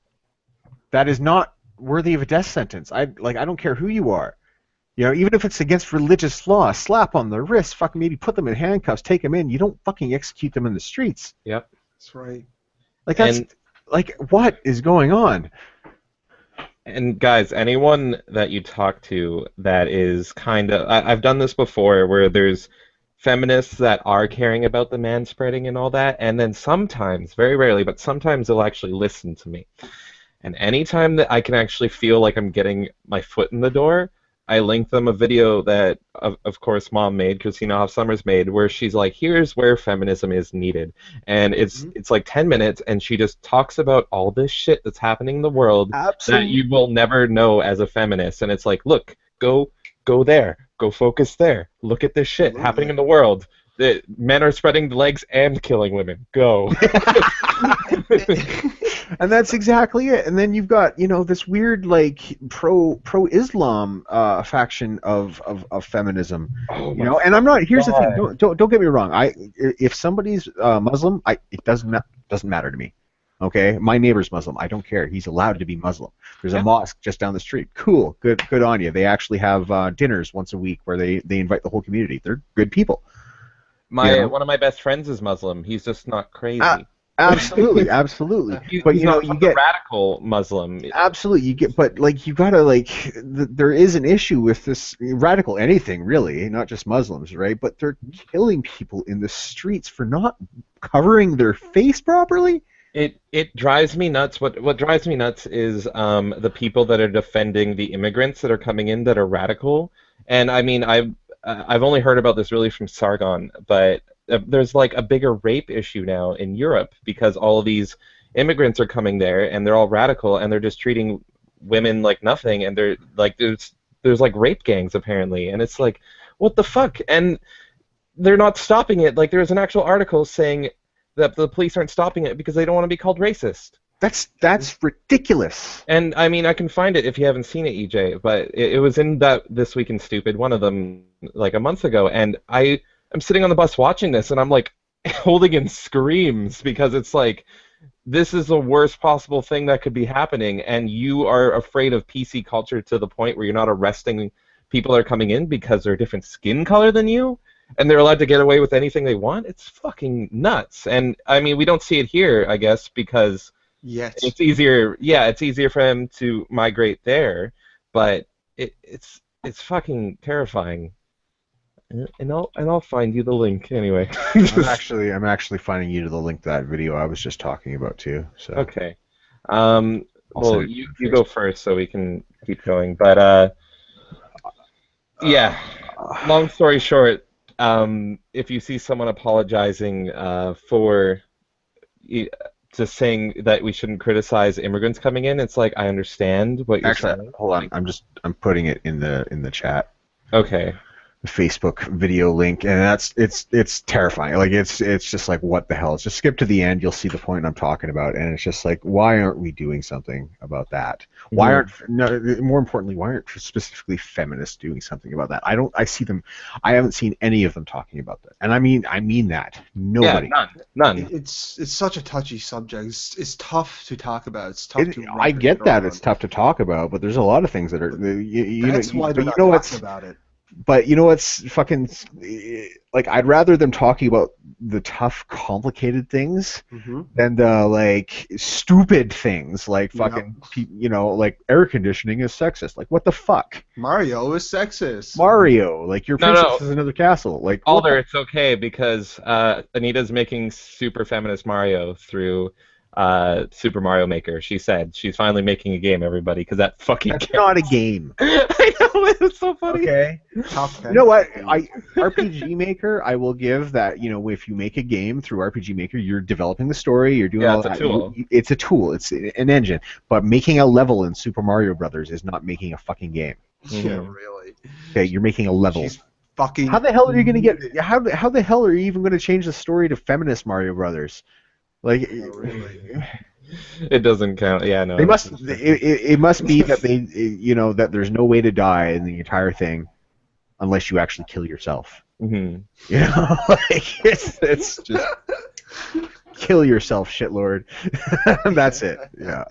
That is not worthy of a death sentence. I don't care who you are. You know, even if it's against religious law, slap on the wrist, fucking maybe put them in handcuffs, take them in. You don't fucking execute them in the streets. Yep. That's right. Like, that's, like, what is going on? And guys, anyone that you talk to that is kind of, I've done this before where there's feminists that are caring about the man spreading and all that, and then sometimes, very rarely, but sometimes they'll actually listen to me. And anytime that I can actually feel like I'm getting my foot in the door, I link them a video that, of course, Mom made, Christina Hoff Summers made, where she's like, here's where feminism is needed. And it's like 10 minutes, and she just talks about all this shit that's happening in the world that you will never know as a feminist. And it's like, look, go there, go focus there, look at this shit happening in the world. The men are spreading legs and killing women. Go. And that's exactly it. And then you've got, you know, this weird, like, pro-Islam faction of feminism. Oh, you know, and I'm not. Here's the thing. Don't get me wrong. If somebody's Muslim, it doesn't matter to me. Okay, my neighbor's Muslim. I don't care. He's allowed to be Muslim. There's a mosque just down the street. Cool. Good on you. They actually have dinners once a week where they invite the whole community. They're good people. One of my best friends is Muslim. He's just not crazy. Absolutely. But you know, you get radical Muslim. Absolutely, but like you gotta there is an issue with this radical anything really, not just Muslims, right? But they're killing people in the streets for not covering their face properly. It drives me nuts. What drives me nuts is the people that are defending the immigrants that are coming in that are radical. And I mean, I've only heard about this really from Sargon, but there's like a bigger rape issue now in Europe because all of these immigrants are coming there and they're all radical and they're just treating women like nothing, and they're like there's like rape gangs apparently, and it's like, what the fuck? And they're not stopping it. Like there's an actual article saying that the police aren't stopping it because they don't want to be called racist. That's ridiculous. And I mean, I can find it if you haven't seen it, EJ, but it was in that This Week in Stupid, one of them, like a month ago, and I'm sitting on the bus watching this, and I'm like holding in screams because it's like, this is the worst possible thing that could be happening, and you are afraid of PC culture to the point where you're not arresting people that are coming in because they're a different skin color than you, and they're allowed to get away with anything they want. It's fucking nuts. And I mean, we don't see it here, I guess, because it's easier. Yeah, it's easier for them to migrate there, but it's fucking terrifying. And I'll find you the link anyway. I'm actually finding you the link to that video I was just talking about too. So okay. Well, you go first so we can keep going. But yeah. Long story short, if you see someone apologizing for just saying that we shouldn't criticize immigrants coming in, it's like, I understand what you're saying. Hold on. I'm putting it in the chat. Okay. The Facebook video link, and it's terrifying. Like it's just like, what the hell? Just skip to the end, you'll see the point I'm talking about, and it's just like, why aren't we doing something about that? Why more importantly, why aren't specifically feminists doing something about that? I haven't seen any of them talking about that, and I mean that nobody. Yeah, none. It's such a touchy subject. It's tough to talk about. It's tough to. I get that it's tough to talk about, but there's a lot of things that are. That's why they're not talking about it. But you know what's fucking, like, I'd rather them talking about the tough, complicated things than the, like, stupid things, like fucking, you know, like air conditioning is sexist. Like, what the fuck? Mario is sexist. Mario, like, your princess is another castle. Like, Alder, it's okay because Anita's making super feminist Mario through Super Mario Maker. She said she's finally making a game, everybody, because that fucking That's not a game. I know, it's so funny. Okay. You know what? RPG Maker, I will give that, you know, if you make a game through RPG Maker, you're developing the story, you're doing all that. It's a tool. It's an engine. But making a level in Super Mario Brothers is not making a fucking game. Yeah, really. Okay, you're making a level. Fucking. How the hell are you going to get? How the hell are you even going to change the story to feminist Mario Brothers? Like, it doesn't count. Yeah, no. They must. It must be that they, you know, that there's no way to die in the entire thing, unless you actually kill yourself. Mm-hmm. You know, like it's just. kill yourself, shitlord. That's it. Yeah,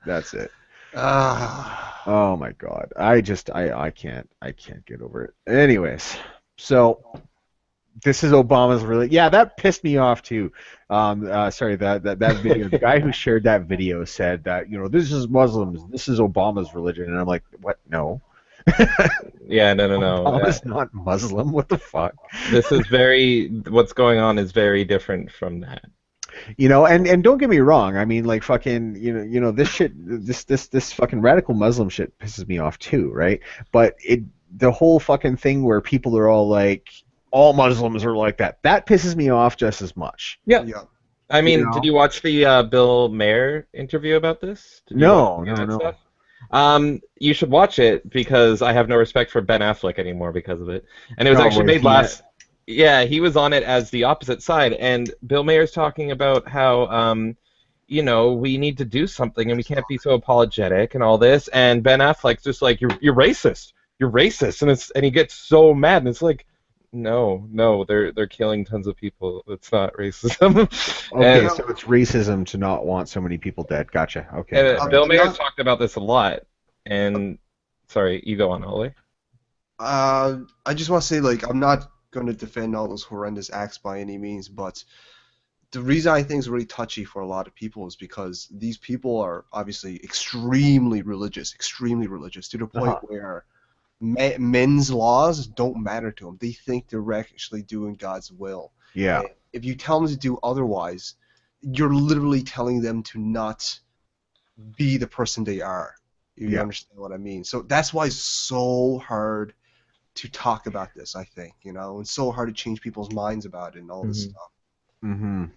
that's it. Oh my God, I can't get over it. Anyways, so this is Obama's really. Yeah, that pissed me off too. Sorry, that video. The guy who shared that video said that this is Muslims, this is Obama's religion, and I'm like, what? No. Yeah, no. Obama's not Muslim. What the fuck? This is what's going on is very different from that. And don't get me wrong. I mean, like fucking, this shit, this fucking radical Muslim shit pisses me off too, right? But the whole fucking thing where people are all like, all Muslims are like that. That pisses me off just as much. Yeah. I mean, did you watch the Bill Maher interview about this? No. You should watch it because I have no respect for Ben Affleck anymore because of it. And it was actually made last. Yeah, he was on it as the opposite side, and Bill Maher's talking about how, we need to do something, and we can't be so apologetic and all this. And Ben Affleck's just like, you're racist, and he gets so mad, and it's like, no, they're killing tons of people. It's not racism. Okay, so it's racism to not want so many people dead. Gotcha. Okay. And Bill Maher's talked about this a lot, and sorry, you go on, Ollie. I just want to say, like, I'm not going to defend all those horrendous acts by any means, but the reason I think it's really touchy for a lot of people is because these people are obviously extremely religious to the point where men's laws don't matter to them. They think they're actually doing God's will. Yeah. And if you tell them to do otherwise, you're literally telling them to not be the person they are. You understand what I mean? So that's why it's so hard to talk about this, I think, and so hard to change people's minds about it and all this stuff. And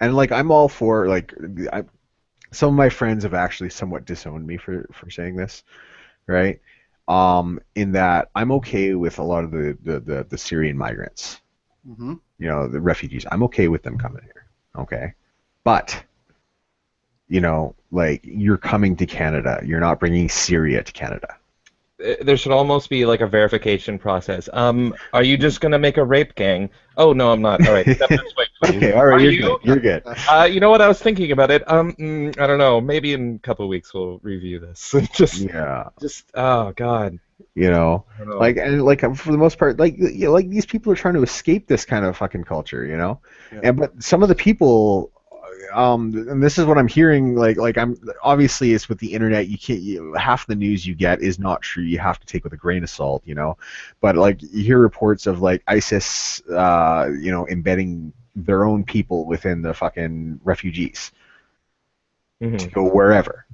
like, I'm all for, like, some of my friends have actually somewhat disowned me for saying this, right? In that I'm okay with a lot of the Syrian migrants, the refugees. I'm okay with them coming here, okay? But, like, you're coming to Canada. You're not bringing Syria to Canada. There should almost be like a verification process. Are you just gonna make a rape gang? Oh no, I'm not. All right, step this way, please. Okay, all right, you're good. You know what? I was thinking about it. I don't know. Maybe in a couple of weeks we'll review this. Oh God. Like, and like, for the most part, like these people are trying to escape this kind of fucking culture, and but some of the people. And this is what I'm hearing. Like I'm obviously it's with the internet. You can't. Half the news you get is not true. You have to take with a grain of salt, But like you hear reports of like ISIS, embedding their own people within the fucking refugees to go wherever,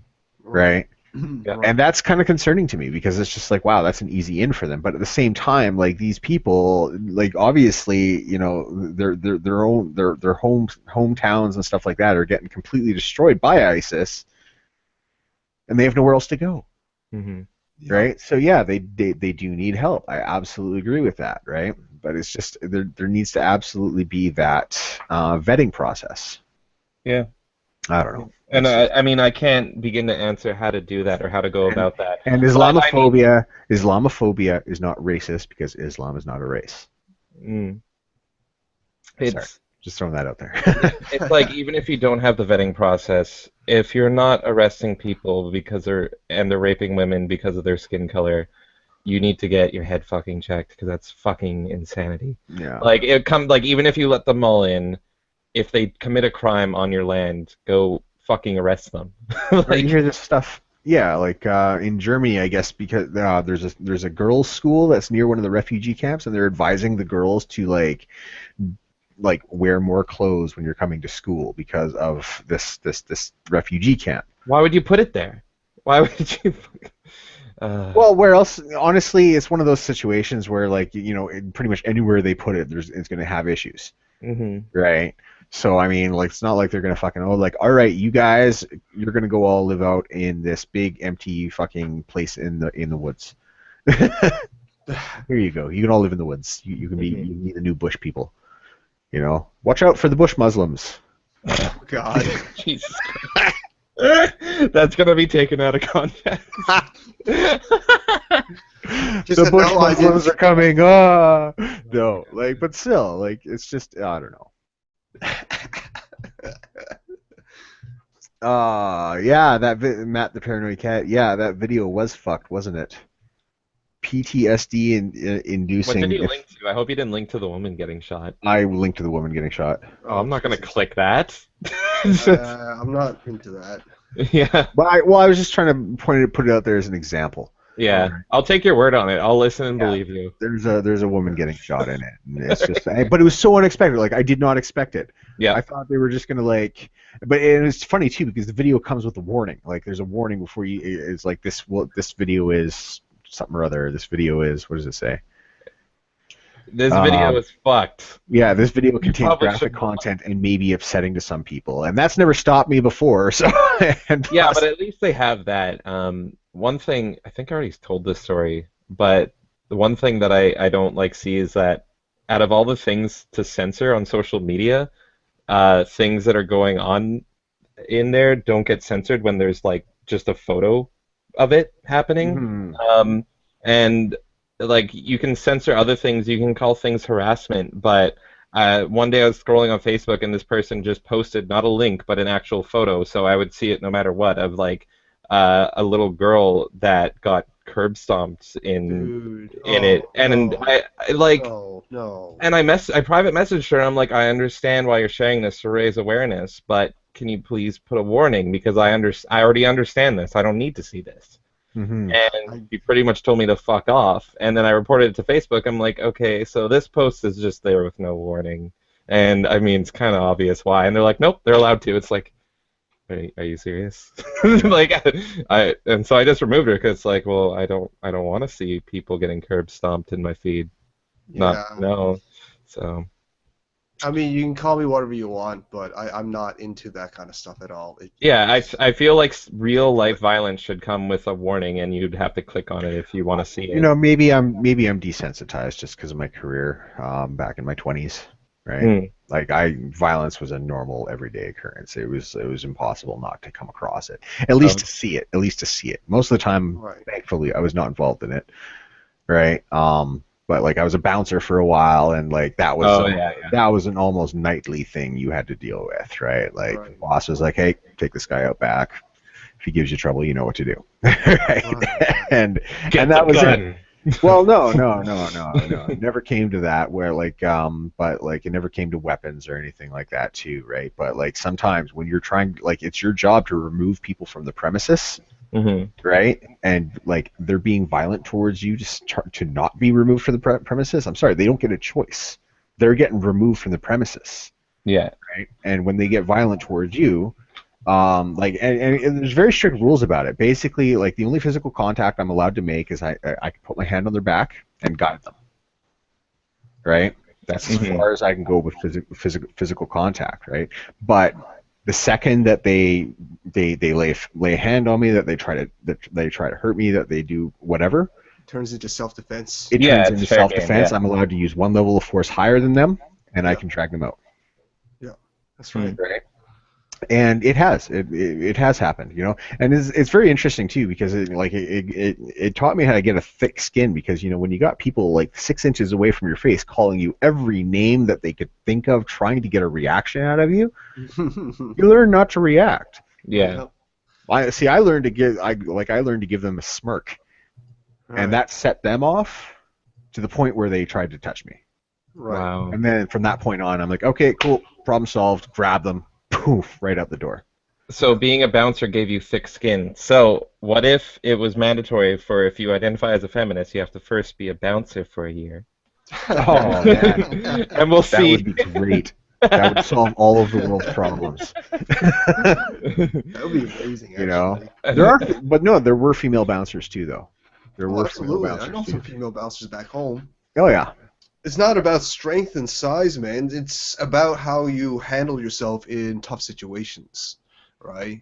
right? Yeah. And that's kind of concerning to me because it's just like, wow, that's an easy in for them. But at the same time, like these people, like obviously, their hometowns and stuff like that are getting completely destroyed by ISIS, and they have nowhere else to go, right? So yeah, they do need help. I absolutely agree with that, right? But it's just there needs to absolutely be that vetting process. Yeah. I don't know. And I mean, I can't begin to answer how to do that or how to go about that. And Islamophobia is not racist because Islam is not a race. Sorry, just throwing that out there. It's like, even if you don't have the vetting process, if you're not arresting people because they're raping women because of their skin color, you need to get your head fucking checked because that's fucking insanity. Yeah. Like even if you let them all in, if they commit a crime on your land, go fucking arrest them. You hear this stuff? Yeah, like in Germany, I guess, because there's a girls' school that's near one of the refugee camps, and they're advising the girls to like wear more clothes when you're coming to school because of this refugee camp. Why would you put it there? Why would you? Well, where else? Honestly, it's one of those situations where, like, pretty much anywhere they put it, it's going to have issues, right? So I mean, like, it's not like they're gonna fucking all right, you guys, you're gonna go all live out in this big empty fucking place in the woods. Here you go. You can all live in the woods. You can be the new bush people. Watch out for the bush Muslims. Oh, God. Jesus Christ. That's gonna be taken out of context. The bush Muslims are coming. No, like, but still, like, it's just, I don't know. Yeah, Matt the Paranoid Cat. Yeah, that video was fucked, wasn't it? PTSD What did inducing. he link to? I hope he didn't link to the woman getting shot. I linked to the woman getting shot. Oh, I'm not gonna Jesus. click that. I'm not into that. Yeah. But I was just trying to put it out there as an example. Yeah. I'll take your word on it. I'll listen and Yeah. believe you. There's a woman getting shot in it, and it's just. But it was so unexpected. Like I did not expect it. Yeah. I thought they were just gonna like. But it's funny too because the video comes with a warning. Like there's a warning before you. It's like this. Well, this video is something or other. This video is. What does it say? This video is fucked. Yeah, this video contains probably graphic shouldn't- content and may be upsetting to some people, and that's never stopped me before. So. And Yeah, plus- but at least they have that. One thing, I think I already told this story, but the one thing that I don't like see is that out of all the things to censor on social media, things that are going on in there don't get censored when there's like just a photo of it happening. Mhm. And like you can censor other things, you can call things harassment, but one day I was scrolling on Facebook and this person just posted not a link but an actual photo, so I would see it no matter what, of like a little girl that got curb stomped in it, and I like no. and I private messaged her. I'm like, I understand why you're sharing this to raise awareness, but can you please put a warning because I already understand this. I don't need to see this. Mhm. And he pretty much told me to fuck off. And then I reported it to Facebook. I'm like, okay, so this post is just there with no warning. And I mean, it's kind of obvious why. And they're like, nope, they're allowed to. It's like, are you serious? Like, and so I just removed her because, like, well, I don't want to see people getting curb stomped in my feed. No. So. I mean, you can call me whatever you want, but I'm not into that kind of stuff at all. Yeah, I feel like real life violence should come with a warning, and you'd have to click on it if you want to see it. You know, maybe I'm desensitized just because of my career back in my 20s, right? Like violence was a normal everyday occurrence. It was impossible not to come across it. At least to see it. Most of the time, thankfully, I was not involved in it, right? But like I was a bouncer for a while, and like that was that was an almost nightly thing you had to deal with, right? Like the boss was like, "Hey, take this guy out back. If he gives you trouble, you know what to do." Right? And that was it. Well, no. It never came to that where like but like it never came to weapons or anything like that too, right? But like sometimes when you're trying, like it's your job to remove people from the premises. Mm-hmm. Right, and like they're being violent towards you to not be removed from the premises. I'm sorry, they don't get a choice. They're getting removed from the premises. Yeah. Right, and when they get violent towards you, like and there's very strict rules about it. Basically, like the only physical contact I'm allowed to make is I can put my hand on their back and guide them. Right, that's as far as I can go with physical contact. Right, but the second that they lay a hand on me, that they try to hurt me, that they do whatever, turns into self-defense. It turns into self-defense. I'm allowed to use one level of force higher than them, and I can drag them out. Yeah, that's right. Right. And it has happened, you know, and it's very interesting too because it taught me how to get a thick skin because, you know, when you got people like 6 inches away from your face calling you every name that they could think of, trying to get a reaction out of you, you learn not to react. Yeah. I learned to give them a smirk, and that set them off to the point where they tried to touch me. Right. Wow. And then from that point on, I'm like, okay, cool, problem solved. Grab them. Poof, right out the door. So being a bouncer gave you thick skin. So what if it was mandatory for if you identify as a feminist, you have to first be a bouncer for a year? Oh, man. And we'll see. That would be great. That would solve all of the world's problems. That would be amazing, actually. You know, there were female bouncers too, though. There were female bouncers I know too. some female bouncers back home. Oh yeah. It's not about strength and size, man. It's about how you handle yourself in tough situations, right?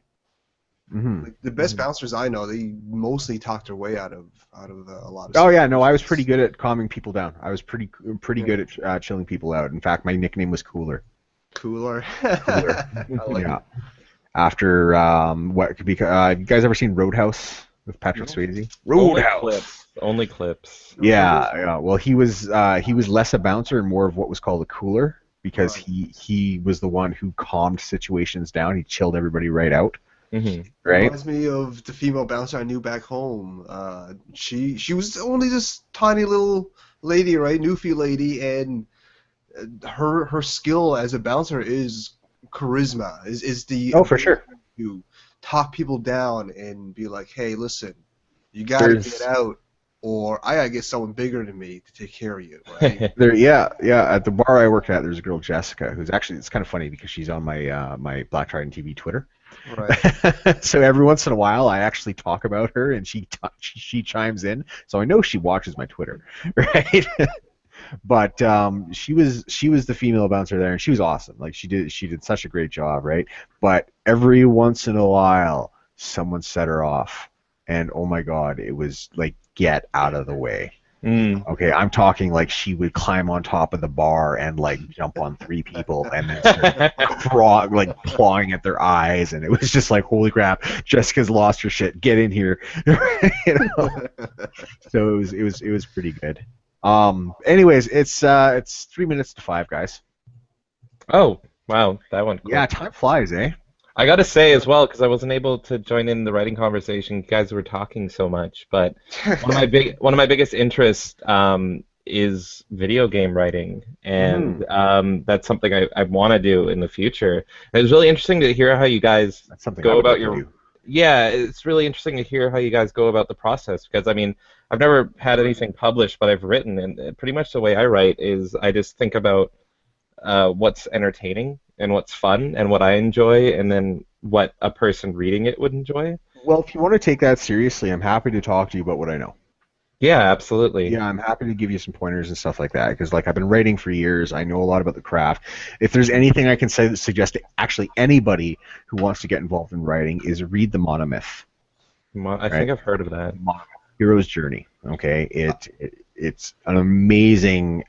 Mm-hmm. Like the best bouncers I know, they mostly talk their way out of a lot of. Oh yeah, no, I was pretty good at calming people down. I was pretty good at chilling people out. In fact, my nickname was Cooler. Cooler. I like it. After you guys ever seen Roadhouse with Patrick Swayze? Roadhouse. Only clips. Yeah. Well, he was less a bouncer and more of what was called a cooler because he was the one who calmed situations down. He chilled everybody right out. Mm-hmm. Right? Reminds me of the female bouncer I knew back home. She was only this tiny little lady, right, Newfie lady, and her skill as a bouncer is charisma. Is the Oh, for sure. to talk people down and be like, hey, listen, you gotta get out, or I gotta get someone bigger than me to take care of you. Right? Yeah. At the bar I worked at, there's a girl, Jessica, who's actually, it's kind of funny because she's on my my Black Trident TV Twitter. Right. So every once in a while, I actually talk about her, and she chimes in. So I know she watches my Twitter, right? But she was the female bouncer there, and she was awesome. Like she did such a great job, right? But every once in a while, someone set her off, and oh my God, it was like, get out of the way. Okay, I'm talking like she would climb on top of the bar and like jump on 3 people and then start clawing at their eyes, and it was just like, holy crap, Jessica's lost her shit. Get in here. You know? So it was pretty good. Anyways, it's 3 minutes to 5, guys. Oh, wow, that went quick. Yeah, time flies, eh? I gotta say as well, because I wasn't able to join in the writing conversation. You guys were talking so much, but one of my biggest interests is video game writing, and that's something I want to do in the future. And it's really interesting to hear how you guys go about your. Yeah, it's really interesting to hear how you guys go about the process, because I mean, I've never had anything published, but I've written, and pretty much the way I write is I just think about what's entertaining and what's fun and what I enjoy, and then what a person reading it would enjoy. Well, if you want to take that seriously, I'm happy to talk to you about what I know. Yeah, absolutely. Yeah, I'm happy to give you some pointers and stuff like that, because like I've been writing for years. I know a lot about the craft. If there's anything I can say that suggests to actually anybody who wants to get involved in writing is read the Monomyth. I think I've heard of that. Hero's Journey. Okay, it's an amazing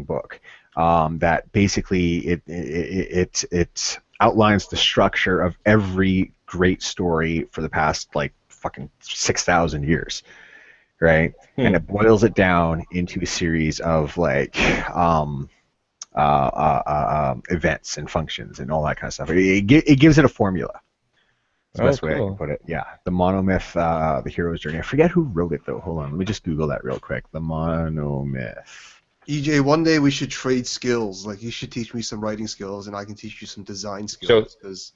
book. That basically it outlines the structure of every great story for the past like fucking 6,000 years, right? And it boils it down into a series of like events and functions and all that kind of stuff. It gives it a formula. That's the best way I can put it. Yeah, the Monomyth, the Hero's Journey. I forget who wrote it though. Hold on, let me just Google that real quick. The Monomyth. EJ, one day we should trade skills. Like, you should teach me some writing skills, and I can teach you some design skills. Because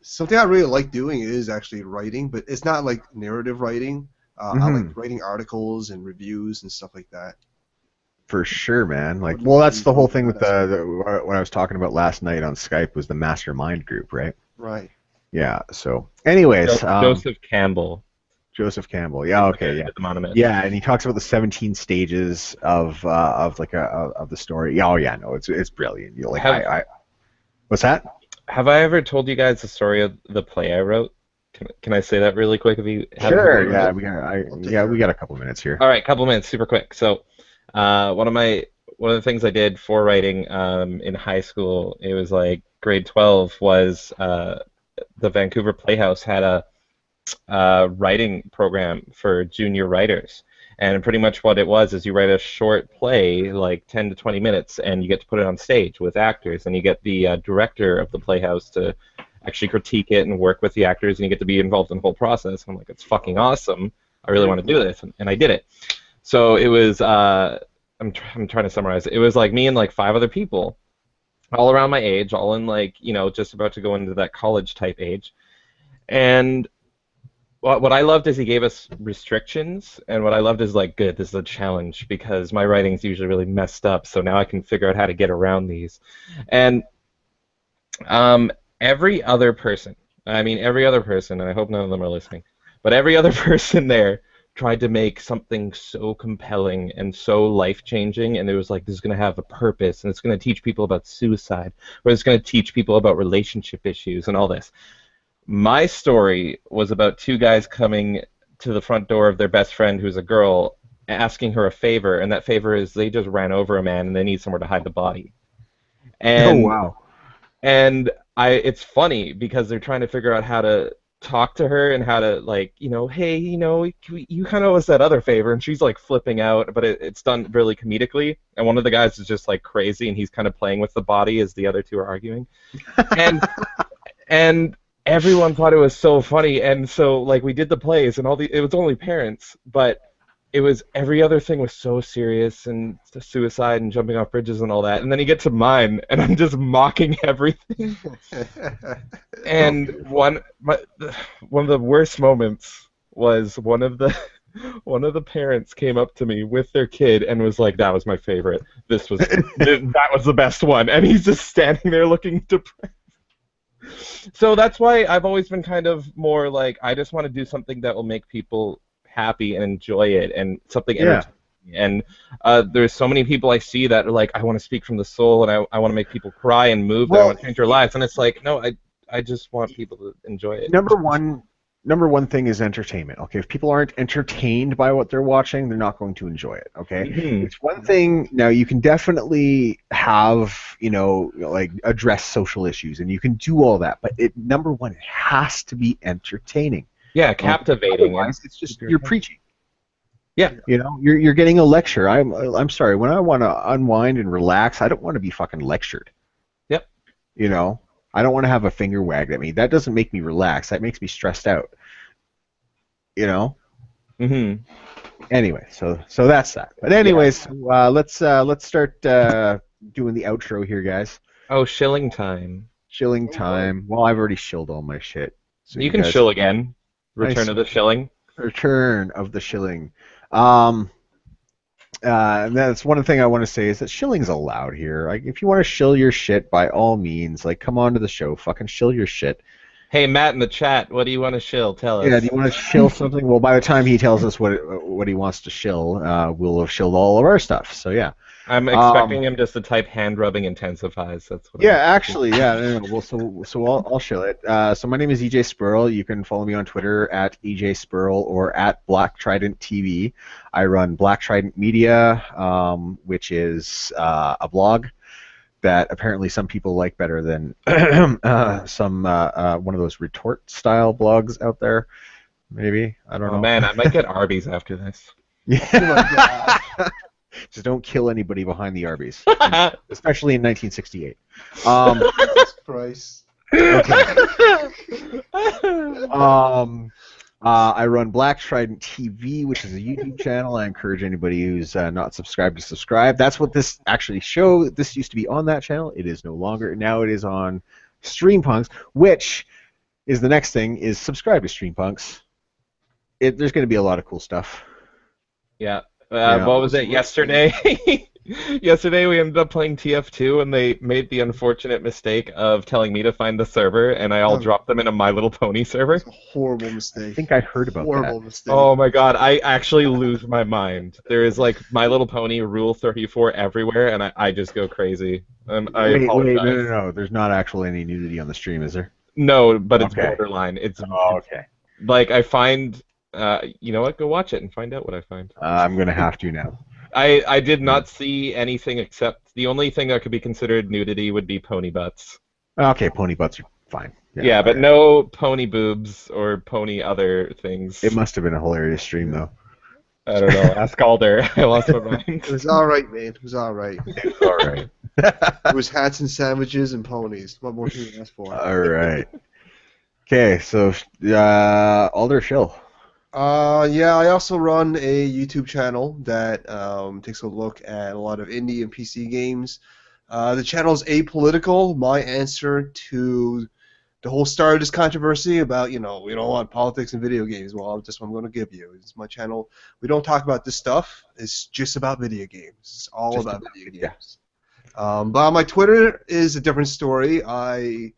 something I really like doing is actually writing, but it's not like narrative writing. I like writing articles and reviews and stuff like that. For sure, man. Like, well, that's the whole thing with what I was talking about last night on Skype was the Mastermind group, right? Right. Yeah. So, anyways, Joseph Campbell. Joseph Campbell. Yeah. Okay. Yeah. Yeah, and he talks about the 17 stages of the story. Oh yeah, no, it's brilliant. You like what's that? Have I ever told you guys the story of the play I wrote? Can I say that really quick? If you sure. Yeah. We got a couple minutes here. All right, couple minutes, super quick. So, one of the things I did for writing in high school, it was like grade 12, was the Vancouver Playhouse had a writing program for junior writers, and pretty much what it was is you write a short play, like 10 to 20 minutes, and you get to put it on stage with actors, and you get the director of the Playhouse to actually critique it and work with the actors, and you get to be involved in the whole process. And I'm like, it's fucking awesome. I really want to do this, and I did it. So it was I'm trying to summarize it. It was like me and like 5 other people, all around my age, all in like, you know, just about to go into that college type age. And what I loved is he gave us restrictions, and what I loved is like, good, this is a challenge, because my writing's usually really messed up, so now I can figure out how to get around these. And every other person, and I hope none of them are listening, but every other person there tried to make something so compelling and so life-changing, and it was like, this is going to have a purpose, and it's going to teach people about suicide, or it's going to teach people about relationship issues and all this. My story was about 2 guys coming to the front door of their best friend, who's a girl, asking her a favor, and that favor is they just ran over a man and they need somewhere to hide the body. And, oh, wow. And it's funny because they're trying to figure out how to talk to her and how to, like, hey, you kind of owe us that other favor, and she's like flipping out, but it's done really comedically, and one of the guys is just like crazy, and he's kind of playing with the body as the other two are arguing, and and everyone thought it was so funny, and so like we did the plays, and it was only parents, but it was every other thing was so serious and suicide and jumping off bridges and all that. And then you get to mine, and I'm just mocking everything. And one of the worst moments was one of the parents came up to me with their kid and was like, "That was my favorite. That was the best one." And he's just standing there looking depressed. So that's why I've always been kind of more like, I just want to do something that will make people happy and enjoy it, and something entertaining. And there's so many people I see that are like, I want to speak from the soul, and I want to make people cry and move, and I want to change their lives. And it's like, no, I just want people to enjoy it. Number one thing is entertainment. Okay, if people aren't entertained by what they're watching, they're not going to enjoy it. Okay, it's one thing. Now you can definitely have, like address social issues, and you can do all that. But number one, it has to be entertaining. Yeah, captivating. Otherwise, it's just you're preaching. Yeah, you're getting a lecture. I'm sorry. When I want to unwind and relax, I don't want to be fucking lectured. Yep. I don't want to have a finger wagged at me. That doesn't make me relax. That makes me stressed out. Mhm. Anyway, so that's that. But anyways, let's start doing the outro here, guys. Oh, shilling time. Shilling time. Well, I've already shilled all my shit. So you can shill again. Return of the shilling. Return of the shilling. And that's one thing I want to say is that shilling's allowed here. Like, if you want to shill your shit, by all means, like, come on to the show, fucking shill your shit. Hey, Matt in the chat, what do you want to shill? Tell us. Yeah, do you want to shill something? Well, by the time he tells us what he wants to shill, we'll have shilled all of our stuff. So yeah. I'm expecting him just to type hand rubbing intensifies. That's what. Yeah, actually, yeah. No. Well, so I'll shill it. So my name is EJ Spurl. You can follow me on Twitter at EJ Spurl or at Black Trident TV. I run Black Trident Media, which is a blog that apparently some people like better than some one of those retort style blogs out there. Maybe, I don't know. Oh man, I might get Arby's after this. Yeah. Just don't kill anybody behind the Arby's, especially in 1968. Jesus Christ. Okay. I run Black Trident TV, which is a YouTube channel. I encourage anybody who's not subscribed to subscribe. That's what this actually show. This used to be on that channel. It is no longer. Now it is on StreamPunks, which is the next thing. Is subscribe to StreamPunks. There's going to be a lot of cool stuff. Yeah. What was it yesterday? Yesterday we ended up playing TF2, and they made the unfortunate mistake of telling me to find the server, and I all dropped them in a My Little Pony server. It's a horrible mistake. I think I heard about horrible that. Mistake. Oh my god, I actually lose my mind. There is like My Little Pony Rule 34 everywhere, and I just go crazy. I apologize. Wait, no. There's not actually any nudity on the stream, is there? No, but it's borderline. Okay. Like I find. You know what? Go watch it and find out what I find. I'm gonna have to now. I did not see anything except the only thing that could be considered nudity would be pony butts. Okay, pony butts are fine. Yeah, but no pony boobs or pony other things. It must have been a hilarious stream, though. I don't know. Ask Alder. I lost my mind. It was all right, man. It was all right. It was all right. It was hats and sandwiches and ponies. What more can you ask for? All right. Okay, so Alder Shill. Yeah, I also run a YouTube channel that takes a look at a lot of indie and PC games. The channel is apolitical. My answer to the whole start of this controversy about, we don't want politics and video games. Well, that's what I'm going to give you. It's my channel. We don't talk about this stuff. It's just about video games. It's all about video games. But on my Twitter is a different story. I'm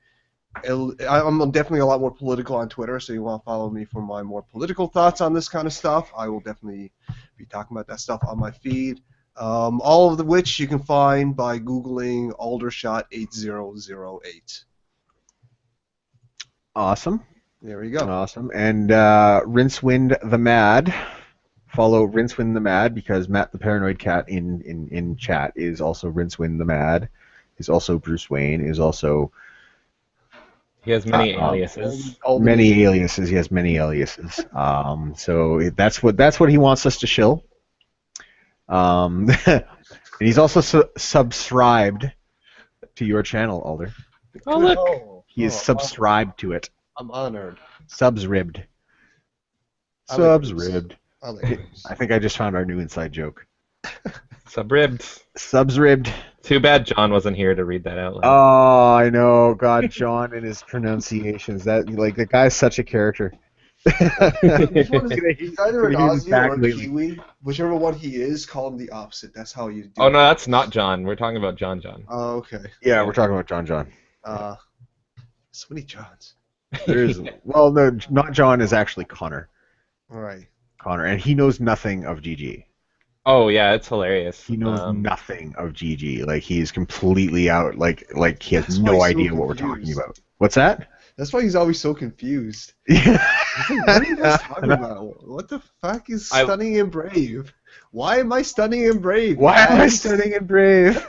definitely a lot more political on Twitter, so you want to follow me for my more political thoughts on this kind of stuff. I will definitely be talking about that stuff on my feed. All of which you can find by Googling Aldershot8008. Awesome. There we go. Awesome. And Rincewind the Mad. Follow Rincewind the Mad because Matt the Paranoid Cat in chat is also Rincewind the Mad. Is also Bruce Wayne. Is also He has many aliases. All the Many names. aliases. He has many aliases. So that's what he wants us to shill. And he's also subscribed to your channel, Alder. Oh, look. He is subscribed to it. I'm honored. Subsribbed. I like those. Subsribbed. I like those. I think I just found our new inside joke. Subribbed. Subsribbed. Too bad John wasn't here to read that out loud. Oh, I know. God, John and his pronunciations. That the guy's such a character. He's either an He's Aussie back or a lately. Kiwi. Whichever one he is, call him the opposite. That's how you do Oh it. no, that's not John. We're talking about John. Oh, okay. Yeah, we're talking about John. So many Johns. There's well, no, not John is actually Connor. All right. Connor, and he knows nothing of GG. Oh yeah, it's hilarious. He knows nothing of GG. Like he's completely out. Like he has That's why no he's so idea what we're talking confused. about. What's that? That's why he's always so confused. Yeah. What are you guys talking about? What the fuck is stunning and brave? Why am I stunning and brave? Why am I guys? stunning and brave?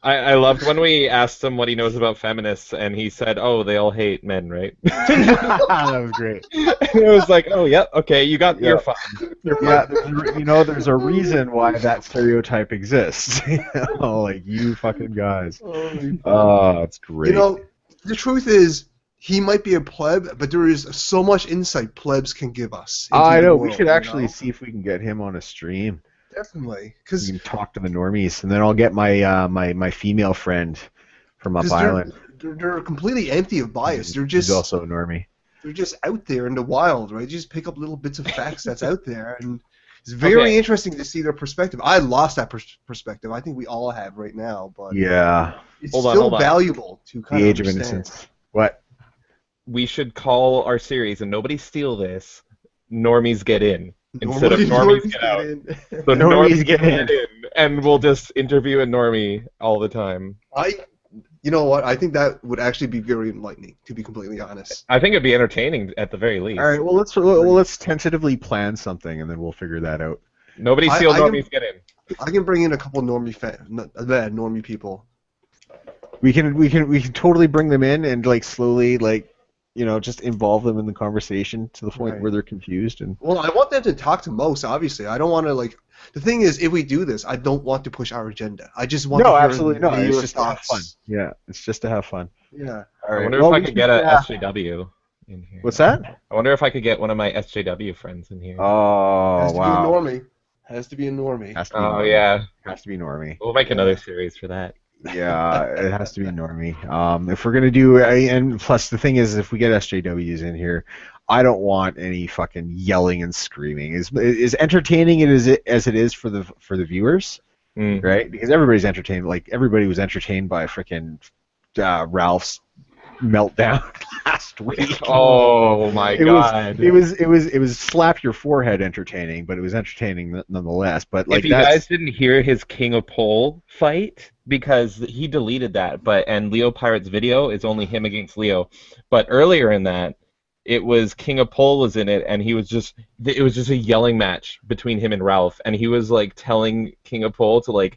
I loved when we asked him what he knows about feminists, and he said, "Oh, they all hate men, right?" That was great. It was like, "Oh, yep, okay, you're fine." Yeah, there's a reason why that stereotype exists. Like you fucking guys. Oh, it's great. You know, the truth is, he might be a pleb, but there is so much insight plebs can give us. into I the know. world, We should you actually know? see if we can get him on a stream. Definitely, We because can talk to the normies, and then I'll get my my female friend from Up Island. they're completely empty of bias. They're She's just also a normie. they're just out there in the wild, right? You just pick up little bits of facts that's out there, and it's very interesting to see their perspective. I lost that perspective. I think we all have right now, but Yeah. it's Hold on, still hold on. valuable to kind The of age of understand. innocence. What? We should call our series, and nobody steal this. Normies get in instead of normies get out. in. So Normies get in. and we'll just interview a normie all the time. You know what? I think that would actually be very enlightening, to be completely honest. I think it'd be entertaining at the very least. All right. Well, let's tentatively plan something, and then we'll figure that out. Nobody steal normies get in. I can bring in a couple normie people. We can totally bring them in and slowly just involve them in the conversation to the point Right. where they're confused and. Well, I want them to talk to most, obviously. I don't want to, the thing is, if we do this, I don't want to push our agenda. I just want to No, hear absolutely not. their It's just to have thoughts. fun. Yeah, it's just to have fun. Yeah. All I right. wonder well, if I we could should- get a yeah. SJW in here. What's that? I wonder if I could get one of my SJW friends in here. Oh Has to wow. be a normie. Has to be a normie. Has to be Oh normie. yeah, Has to be normie. we'll make another series for that. Yeah, it has to be normie. If we're gonna do, and plus the thing is, if we get SJWs in here, I don't want any fucking yelling and screaming. Is entertaining as it is for the viewers, Mm. right? Because everybody's entertained. Like everybody was entertained by frickin' Ralph's meltdown last week. Oh my god! It was slap your forehead entertaining, but it was entertaining nonetheless. But If you guys didn't hear his King of Pole fight, because he deleted that, and Leo Pirate's video is only him against Leo. But earlier in that, it was King of Pole was in it, and it was just a yelling match between him and Ralph, and he was telling King of Pole to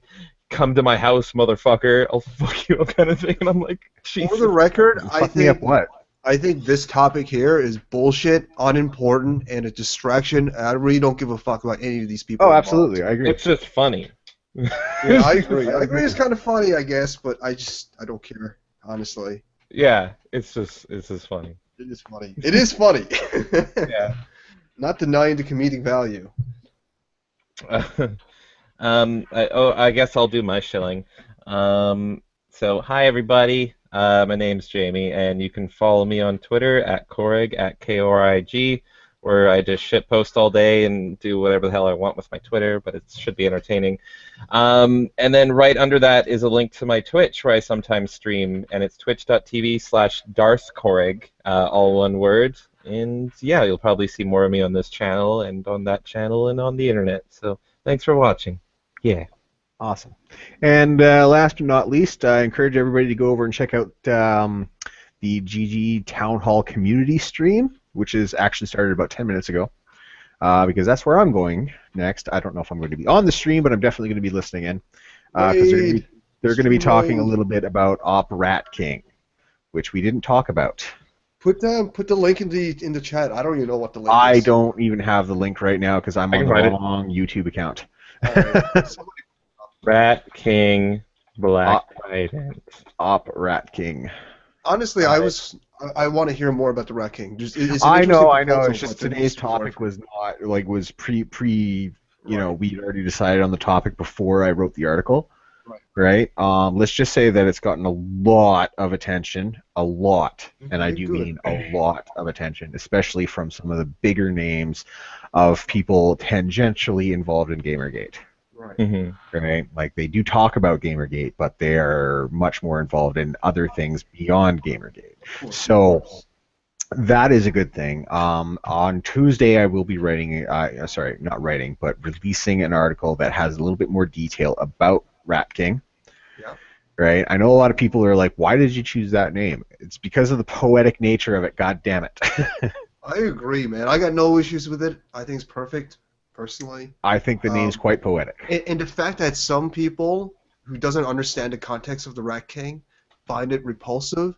come to my house, motherfucker, I'll fuck you, kind of thing. And I'm like, Jesus. For the record, fuck me up what? I think this topic here is bullshit, unimportant, and a distraction. I really don't give a fuck about any of these people. Oh, involved. absolutely, I agree. It's just funny. Yeah, I agree. I agree. It's kind of funny, I guess, but I don't care, honestly. Yeah, it's just funny. It is funny. It is funny. Yeah. Not denying the comedic value. I guess I'll do my shilling. So hi everybody. My name's Jamie, and you can follow me on Twitter at Korig at KORIG, where I just shitpost all day and do whatever the hell I want with my Twitter, but it should be entertaining. And then right under that is a link to my Twitch, where I sometimes stream, and it's twitch.tv/DarthKorig, all one word. And yeah, you'll probably see more of me on this channel and on that channel and on the internet. So thanks for watching. Yeah. Awesome. And last but not least, I encourage everybody to go over and check out the GG Town Hall community stream, which is actually started about 10 minutes ago, because that's where I'm going next. I don't know if I'm going to be on the stream, but I'm definitely going to be listening in, because they're going to be talking a little bit about Op Rat King, which we didn't talk about. Put the link in the chat. I don't even know what the link is. I don't even have the link right now because I'm I on can the find it. wrong YouTube account. Somebody- Rat King, Black Trident. Op Rat King. Honestly, I want to hear more about the Rat King. Just, it's an I interesting know. proposal, It's just but there today's needs to be more topic was not like was pre. You know, Right. we'd already decided on the topic before I wrote the article. Right. Right. Let's just say that it's gotten a lot of attention, and I do Good. mean a lot of attention, especially from some of the bigger names of people tangentially involved in Gamergate. Right. Mm-hmm. Right? Like they do talk about Gamergate, but they are much more involved in other things beyond Gamergate. Of course. So that is a good thing. On Tuesday, I will be writing, not writing, but releasing an article that has a little bit more detail about Rat King. Yeah. Right? I know a lot of people are like, why did you choose that name? It's because of the poetic nature of it, god damn it. I agree, man. I got no issues with it. I think it's perfect, personally. I think the name's quite poetic. And the fact that some people who doesn't understand the context of the Rat King find it repulsive,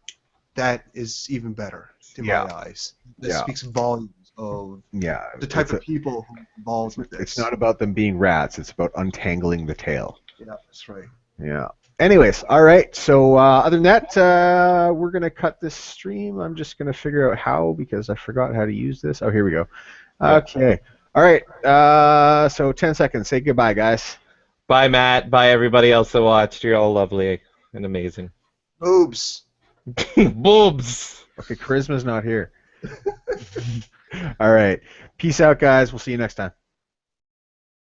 that is even better in my eyes. That speaks volumes of the type of people who are involved with this. It's not about them being rats. It's about untangling the tail. Yeah, that's right. Yeah. Anyways, all right. So other than that, we're going to cut this stream. I'm just going to figure out how because I forgot how to use this. Oh, here we go. Okay. All right. So 10 seconds. Say goodbye, guys. Bye, Matt. Bye, everybody else that watched. You're all lovely and amazing. Boobs. Boobs. Okay, Charisma's not here. All right. Peace out, guys. We'll see you next time.